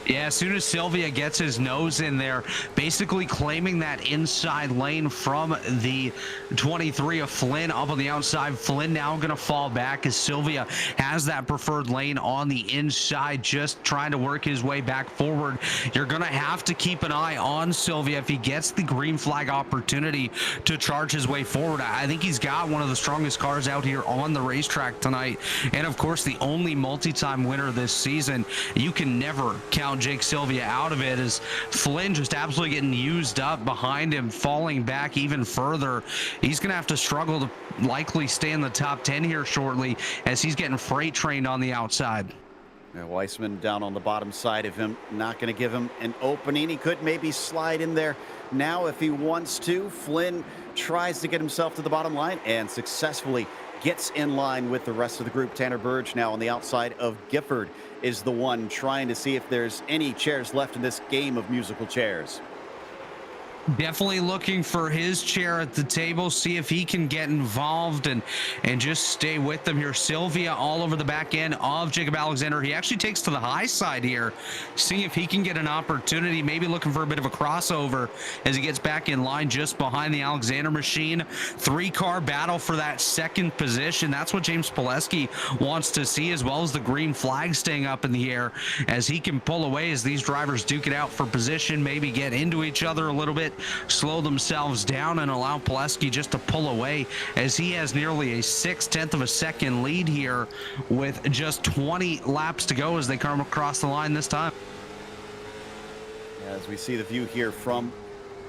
Yeah, as soon as Sylvia gets his nose in there, basically claiming that inside lane from the 23 of Flynn up on the outside. Flynn now going to fall back as Sylvia has that preferred lane on the inside, just trying to work his way back forward. You're going to have to keep an eye on Sylvia if he gets the green flag opportunity to charge his way forward. I think he's got one of the strongest cars out here on the racetrack tonight. And of course, the only multi-time winner this season. You can never count Jake Sylvia out of it, as Flynn just absolutely getting used up behind him, falling back even further. He's going to have to struggle to likely stay in the top 10 here shortly, as he's getting freight trained on the outside. Yeah, Weissman down on the bottom side of him, not going to give him an opening. He could maybe slide in there now if he wants to. Flynn tries to get himself to the bottom line and successfully gets in line with the rest of the group. Tanner Burge now on the outside of Gifford is the one trying to see if there's any chairs left in this game of musical chairs. Definitely looking for his chair at the table, see if he can get involved and just stay with them here. Sylvia all over the back end of Jacob Alexander. He actually takes to the high side here, seeing if he can get an opportunity, maybe looking for a bit of a crossover as he gets back in line just behind the Alexander machine. 3-car battle for that second position. That's what James Pileski wants to see, as well as the green flag staying up in the air as he can pull away as these drivers duke it out for position, maybe get into each other a little bit, slow themselves down and allow Pileski just to pull away, as he has nearly a 6/10 of a second lead here with just 20 laps to go as they come across the line this time. As we see the view here from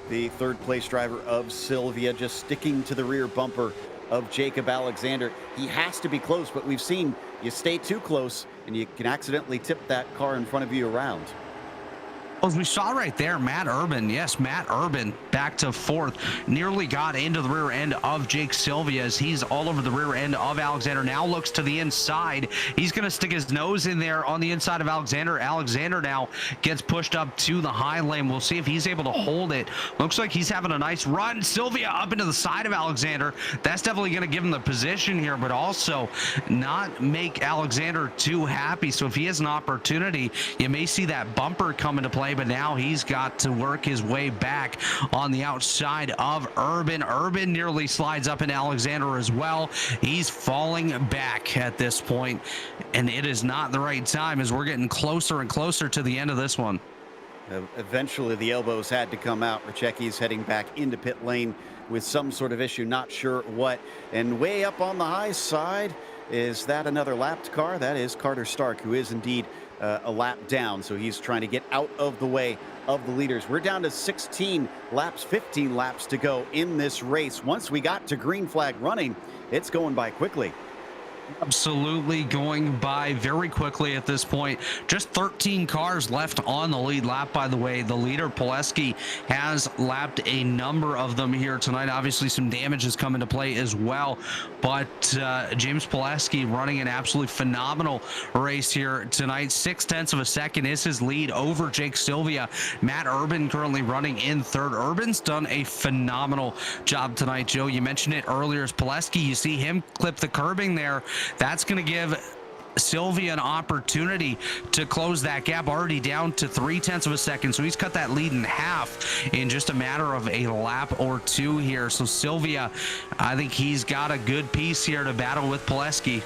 the third place driver of Sylvia, just sticking to the rear bumper of Jacob Alexander. He has to be close, but we've seen you stay too close and you can accidentally tip that car in front of you around. As we saw right there, Matt Urban, yes, Matt Urban back to fourth, nearly got into the rear end of Jake Sylvia as he's all over the rear end of Alexander. Now looks to the inside. He's going to stick his nose in there on the inside of Alexander. Alexander now gets pushed up to the high lane. We'll see if he's able to hold it. Looks like he's having a nice run. Sylvia up into the side of Alexander. That's definitely going to give him the position here, but also not make Alexander too happy. So if he has an opportunity, you may see that bumper come into play, but now he's got to work his way back on the outside of Urban. Urban nearly slides up in Alexander as well. He's falling back at this point, and it is not the right time as we're getting closer and closer to the end of this one. Eventually the elbows had to come out. Ricecki's heading back into pit lane with some sort of issue, not sure what. And way up on the high side, is that another lapped car? That is Carter Stark, who is indeed a lap down, so he's trying to get out of the way of the leaders. We're down to 16 laps, 15 laps to go in this race. Once we got to green flag running, it's going by quickly. Absolutely going by very quickly at this point. Just 13 cars left on the lead lap, by the way. The leader, Pileski, has lapped a number of them here tonight. Obviously, some damage has come into play as well, but James Pileski running an absolutely phenomenal race here tonight. 6/10 of a second is his lead over Jake Sylvia. Matt Urban currently running in third. Urban's done a phenomenal job tonight, Joe. You mentioned it earlier as Pileski. You see him clip the curbing there. That's going to give Sylvia an opportunity to close that gap, already down to 3/10 of a second. So he's cut that lead in half in just a matter of a lap or two here. So Sylvia, I think he's got a good piece here to battle with Pileski.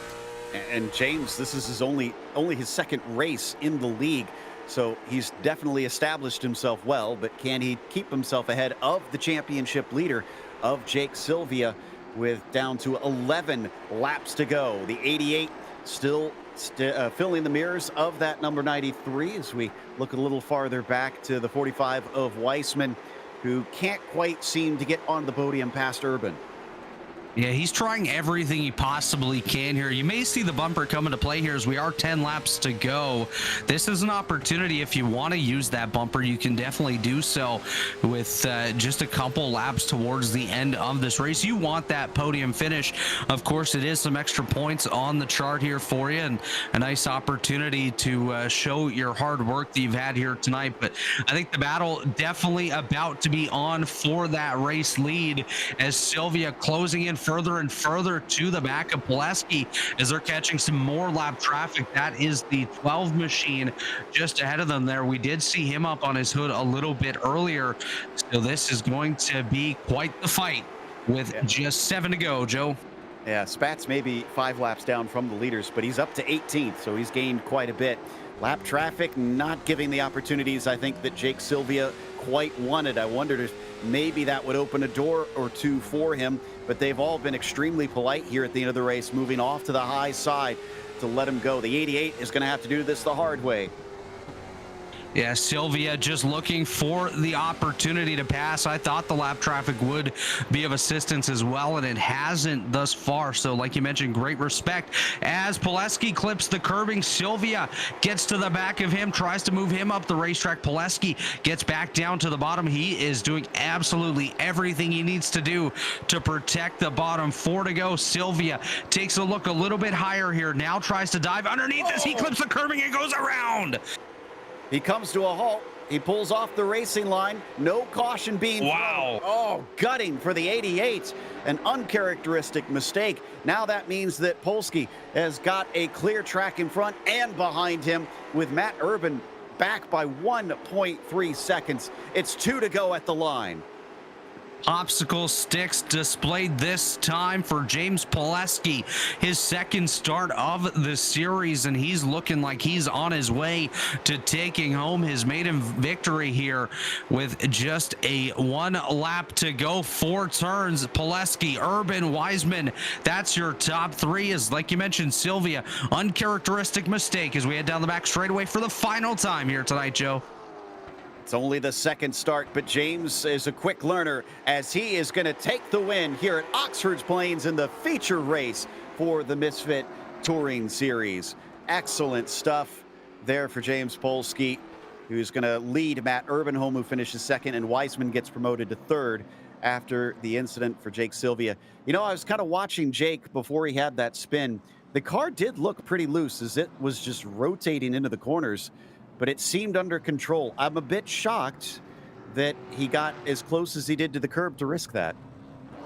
And James, this is his only his second race in the league. So he's definitely established himself well, but can he keep himself ahead of the championship leader of Jake Sylvia with down to 11 laps to go? The 88 still filling the mirrors of that number 93 as we look a little farther back to the 45 of Weissman, who can't quite seem to get on the podium past Urban. Yeah, he's trying everything he possibly can here. You may see the bumper come into play here as we are 10 laps to go. This is an opportunity. If you want to use that bumper, you can definitely do so with just a couple laps towards the end of this race. You want that podium finish. Of course, it is some extra points on the chart here for you, and a nice opportunity to show your hard work that you've had here tonight. But I think the battle definitely about to be on for that race lead as Sylvia closing in further and further to the back of Pileski as they're catching some more lap traffic. That is the 12 machine just ahead of them there. We did see him up on his hood a little bit earlier, so this is going to be quite the fight with just 7 to go, Joe. Yeah, Spats maybe 5 laps down from the leaders, but he's up to 18th, so he's gained quite a bit. Lap traffic not giving the opportunities I think that Jake Sylvia quite wanted. I wondered if maybe that would open a door or two for him, but they've all been extremely polite here at the end of the race, moving off to the high side to let him go. The 88 is going to have to do this the hard way. Yeah, Sylvia just looking for the opportunity to pass. I thought the lap traffic would be of assistance as well, and it hasn't thus far. So like you mentioned, great respect. As Pileski clips the curbing, Sylvia gets to the back of him, tries to move him up the racetrack. Pileski gets back down to the bottom. He is doing absolutely everything he needs to do to protect the bottom. 4 to go. Sylvia takes a look a little bit higher here. Now tries to dive underneath as he clips the curbing and goes around. He comes to a halt He pulls off the racing line. No caution being Wow. thrown. Oh, gutting for the 88. An uncharacteristic mistake. Now that means that Polsky has got a clear track in front and behind him, with Matt Urban back by 1.3 seconds. It's 2 to go at the line. Popsicle sticks displayed this time for James Pileski, his second start of the series, and he's looking like he's on his way to taking home his maiden victory here with just a 1 lap to go. 4 turns. Pileski, Urban, Wiseman, that's your top 3. Is, like you mentioned, Sylvia, uncharacteristic mistake as we head down the back straightaway for the final time here tonight, Joe. It's only the second start, but James is a quick learner as he is going to take the win here at Oxford Plains in the feature race for the Misfit Touring Series. Excellent stuff there for James Polsky, who's going to lead Matt Urban home, who finishes second, and Wiseman gets promoted to third after the incident for Jake Sylvia. You know, I was kind of watching Jake before he had that spin. The car did look pretty loose as it was just rotating into the corners, but it seemed under control. I'm a bit shocked that he got as close as he did to the curb to risk that.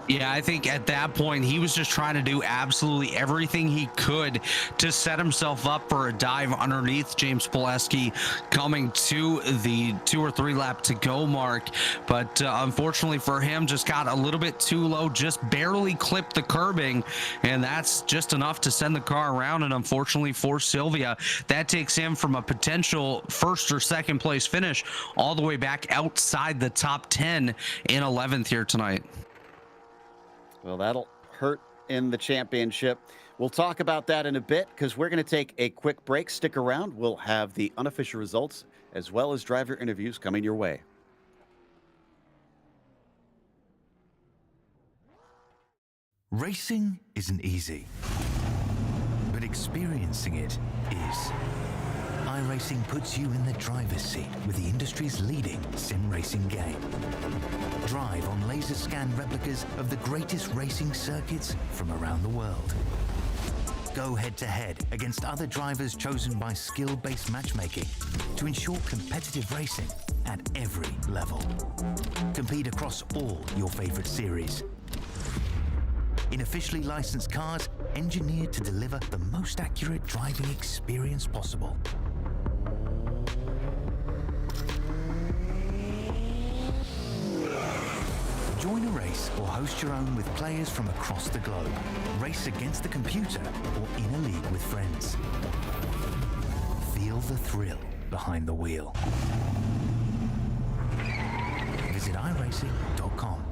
Yeah, I think at that point, he was just trying to do absolutely everything he could to set himself up for a dive underneath James Pileski coming to the 2 or 3 lap to go mark. But unfortunately for him, just got a little bit too low, just barely clipped the curbing. And that's just enough to send the car around. And unfortunately for Sylvia, that takes him from a potential first or second place finish all the way back outside the top 10 in 11th here tonight. Well, that'll hurt in the championship. We'll talk about that in a bit because we're going to take a quick break. Stick around. We'll have the unofficial results as well as driver interviews coming your way. Racing isn't easy, but experiencing it is. iRacing puts you in the driver's seat with the industry's leading sim racing game. Drive on laser scan replicas of the greatest racing circuits from around the world. Go head to head against other drivers chosen by skill-based matchmaking to ensure competitive racing at every level. Compete across all your favorite series in officially licensed cars engineered to deliver the most accurate driving experience possible. Join a race or host your own with players from across the globe. Race against the computer or in a league with friends. Feel the thrill behind the wheel. Visit iRacing.com.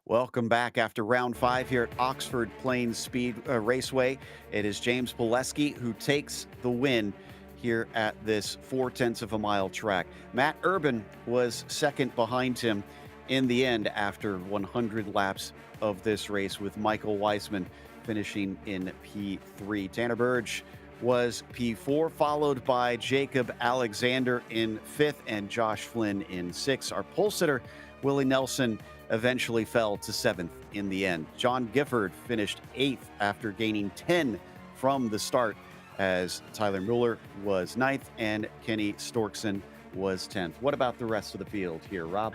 Welcome back after round 5 here at Oxford Plains Raceway. It is James Pileski who takes the win here at this 0.4 of a mile track. Matt Urban was second behind him in the end after 100 laps of this race, with Michael Wiseman finishing in P3. Tanner Burge was P4, followed by Jacob Alexander in 5th and Josh Flynn in 6th. Our pole sitter, Willie Nelson, eventually fell to 7th in the end. John Gifford finished 8th after gaining 10 from the start, as Tyler Mueller was 9th and Kenny Storkson was 10th. What about the rest of the field here, Rob?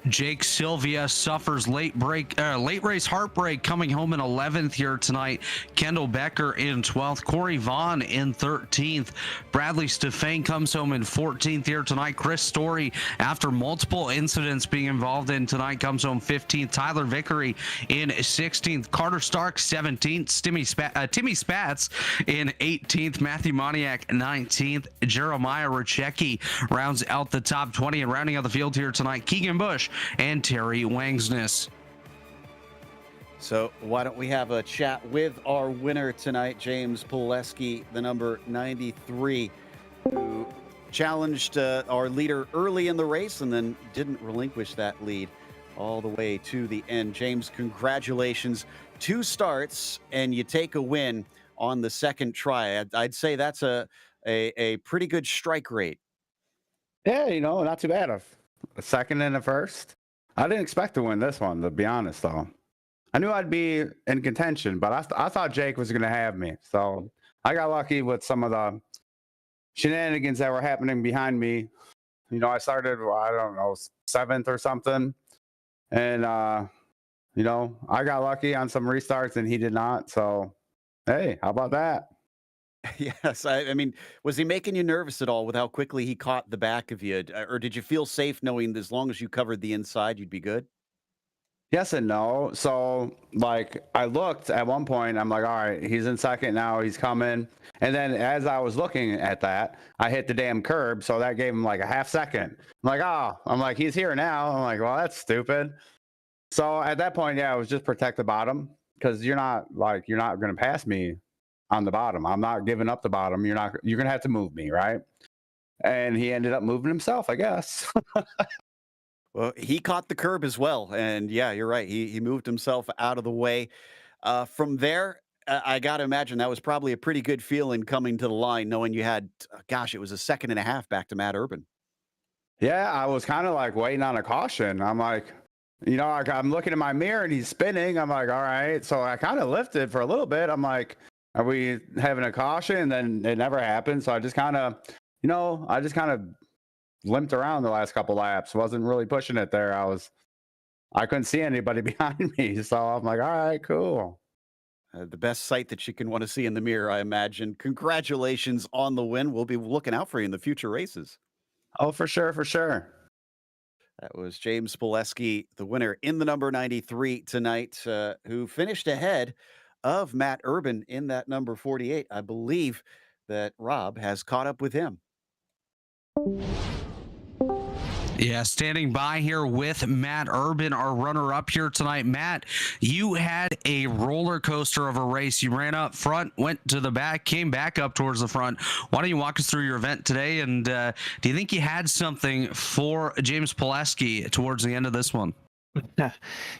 Jake Sylvia suffers late race heartbreak, coming home in 11th here tonight. Kendall Becker in 12th. Corey Vaughn in 13th. Bradley Stefan comes home in 14th here tonight. Chris Story, after multiple incidents being involved in tonight, comes home 15th. Tyler Vickery in 16th. Carter Stark 17th. Timmy Spatz in 18th. Matthew Moniak 19th. Jeremiah Rachecki rounds out the top 20, and rounding out the field here tonight, Keegan Bush and Terry Wangsness. So why don't we have a chat with our winner tonight, James Pileski, the number 93, who challenged our leader early in the race and then didn't relinquish that lead all the way to the end. James, congratulations. 2 starts and you take a win on the second try. I'd say that's a pretty good strike rate. Yeah, not too bad. A second and a first. I didn't expect to win this one, to be honest, though. I knew I'd be in contention, but I thought Jake was going to have me. So I got lucky with some of the shenanigans that were happening behind me. You know, I started, well, I don't know, seventh or something. And, you know, I got lucky on some restarts and he did not. So, hey, how about that? Yes, I mean, was he making you nervous at all with how quickly he caught the back of you, or did you feel safe knowing that as long as you covered the inside, you'd be good? Yes and no. So, like, I looked at one point, I'm like, all right, he's in second now, he's coming. And then as I was looking at that, I hit the damn curb. So that gave him like a half second. I'm like, oh, I'm like, he's here now. I'm like, well, that's stupid. So at that point, yeah, it was just protect the bottom because you're not going to pass me on the bottom. I'm not giving up the bottom. You're going to have to move me, right? And he ended up moving himself, I guess. Well, he caught the curb as well, and yeah, you're right. He moved himself out of the way. From there, I got to imagine that was probably a pretty good feeling coming to the line, knowing you had, gosh, it was a second and a half back to Matt Urban. Yeah, I was kind of like waiting on a caution. I'm like, you know, I'm looking in my mirror and he's spinning. I'm like, all right. So I kind of lifted for a little bit. I'm like, are we having a caution? And then it never happened. So I just kind of, you know, I just kind of limped around the last couple laps. Wasn't really pushing it there. I couldn't see anybody behind me. So I'm like, all right, cool. The best sight that you can want to see in the mirror, I imagine. Congratulations on the win. We'll be looking out for you in the future races. Oh, for sure, for sure. That was James Pileski, the winner in the number 93 tonight, who finished ahead of Matt Urban in that number 48. I believe that Rob has caught up with him. Yeah, standing by here with Matt Urban, our runner up here tonight. Matt, you had a roller coaster of a race. You ran up front, went to the back, came back up towards the front. Why don't you walk us through your event today? And do you think you had something for James Pileski towards the end of this one?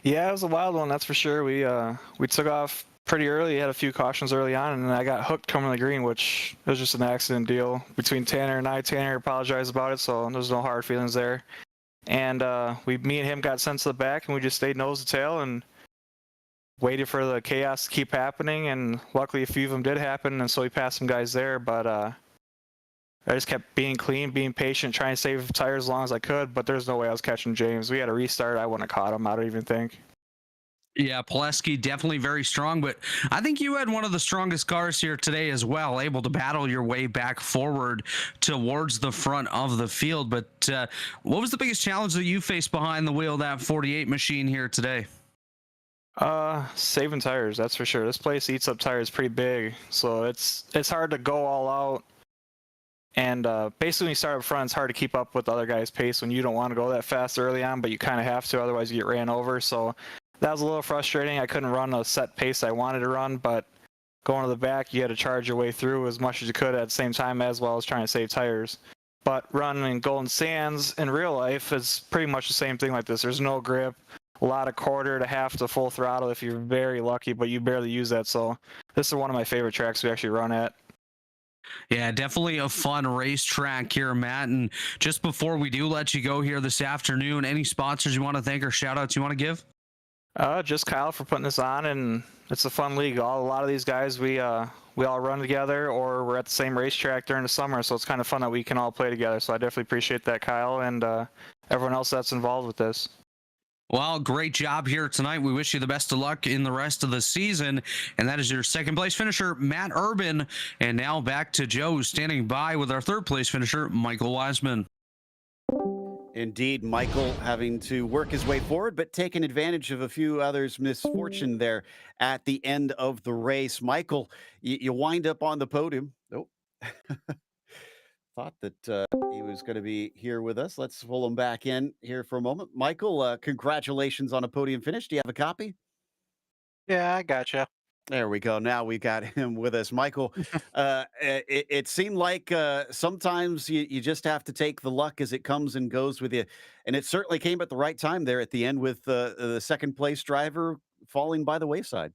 Yeah, it was a wild one, that's for sure. We took off pretty early, had a few cautions early on, and I got hooked coming to the green, which was just an accident deal between Tanner and I. Tanner apologized about it, so there's no hard feelings there. And me and him got sent to the back, and we just stayed nose to tail and waited for the chaos to keep happening. And luckily, a few of them did happen, and so we passed some guys there. But I just kept being clean, being patient, trying to save tires as long as I could. But there's no way I was catching James. We had a restart. I wouldn't have caught him. I don't even think. Yeah, Pileski definitely very strong, but I think you had one of the strongest cars here today as well, able to battle your way back forward towards the front of the field. But what was the biggest challenge that you faced behind the wheel of that 48 machine here today? Saving tires, that's for sure. This place eats up tires pretty big, so it's hard to go all out. And basically, when you start up front, it's hard to keep up with the other guy's pace when you don't want to go that fast early on, but you kind of have to, otherwise you get ran over. So that was a little frustrating. I couldn't run a set pace I wanted to run, but going to the back, you had to charge your way through as much as you could at the same time, as well as trying to save tires. But running in Golden Sands in real life is pretty much the same thing like this. There's no grip, a lot of quarter to half to full throttle if you're very lucky, but you barely use that. So this is one of my favorite tracks we actually run at. Yeah, definitely a fun racetrack here, Matt. And just before we do let you go here this afternoon, any sponsors you want to thank or shout outs you want to give? Just Kyle for putting this on, and it's a fun league. A lot of these guys, we all run together, or we're at the same racetrack during the summer, so it's kind of fun that we can all play together. So I definitely appreciate that, Kyle, and everyone else that's involved with this. Well, great job here tonight. We wish you the best of luck in the rest of the season. And that is your second place finisher, Matt Urban. And now back to Joe, standing by with our third place finisher, Michael Wiseman. Indeed, Michael having to work his way forward, but taking advantage of a few others' misfortune there at the end of the race. Michael, you wind up on the podium. Nope. Thought that he was going to be here with us. Let's pull him back in here for a moment. Michael, congratulations on a podium finish. Do you have a copy? Yeah, I gotcha. There we go. Now we got him with us. Michael, it seemed like sometimes you just have to take the luck as it comes and goes with you. And it certainly came at the right time there at the end with the second place driver falling by the wayside.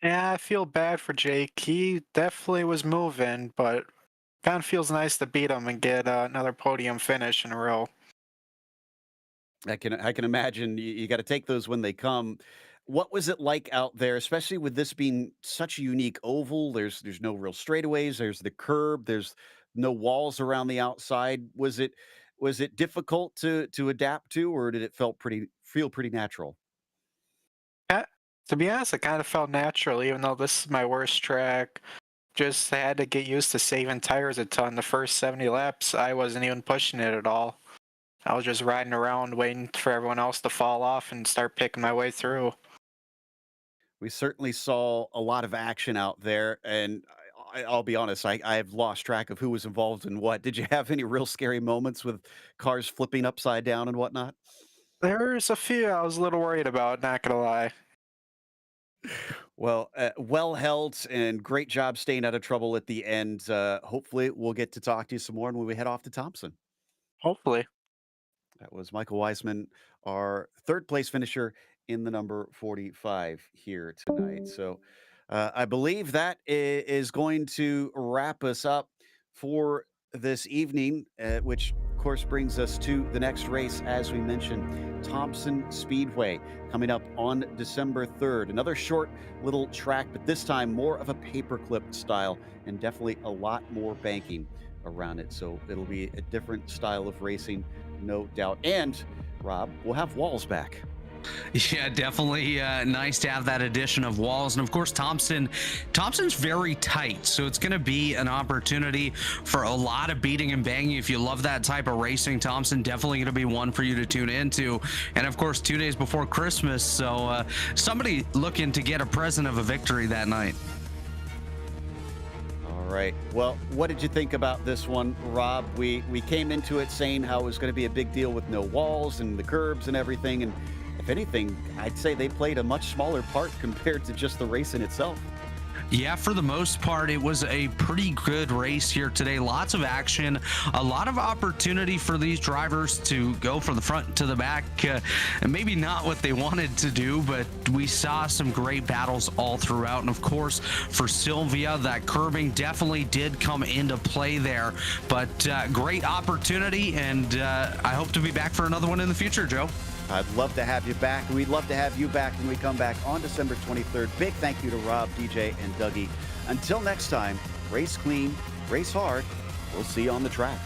Yeah, I feel bad for Jake. He definitely was moving, but kind of feels nice to beat him and get another podium finish in a row. I can imagine you got to take those when they come. What was it like out there, especially with this being such a unique oval? There's no real straightaways. There's the curb. There's no walls around the outside. Was it difficult to adapt to, or did it feel pretty natural? Yeah, to be honest, it kind of felt natural, even though this is my worst track. Just had to get used to saving tires a ton. The first 70 laps, I wasn't even pushing it at all. I was just riding around waiting for everyone else to fall off and start picking my way through. We certainly saw a lot of action out there, and I'll be honest, I've lost track of who was involved in what. Did you have any real scary moments with cars flipping upside down and whatnot? There's a few I was a little worried about, not gonna lie. Well, well held, and great job staying out of trouble at the end. Hopefully, we'll get to talk to you some more when we head off to Thompson. Hopefully. That was Michael Weisman, our third place finisher in the number 45 here tonight. So I believe that is going to wrap us up for this evening, which of course brings us to the next race, as we mentioned, Thompson Speedway, coming up on December 3rd. Another short little track, but this time more of a paperclip style and definitely a lot more banking around it. So it'll be a different style of racing, no doubt. And Rob, we'll have walls back. Yeah, definitely nice to have that addition of walls. And of course, Thompson's very tight. So it's going to be an opportunity for a lot of beating and banging. If you love that type of racing, Thompson definitely going to be one for you to tune into. And of course, 2 days before Christmas. So somebody looking to get a present of a victory that night. All right. Well, what did you think about this one, Rob? We came into it saying how it was going to be a big deal with no walls and the curbs and everything. And if anything, I'd say they played a much smaller part compared to just the race in itself. Yeah, for the most part, it was a pretty good race here today. Lots of action, a lot of opportunity for these drivers to go from the front to the back. And maybe not what they wanted to do, but we saw some great battles all throughout. And of course, for Sylvia, that curbing definitely did come into play there. But great opportunity, and I hope to be back for another one in the future, Joe. I'd love to have you back. We'd love to have you back when we come back on December 23rd. Big thank you to Rob, DJ, and Dougie. Until next time, race clean, race hard. We'll see you on the track.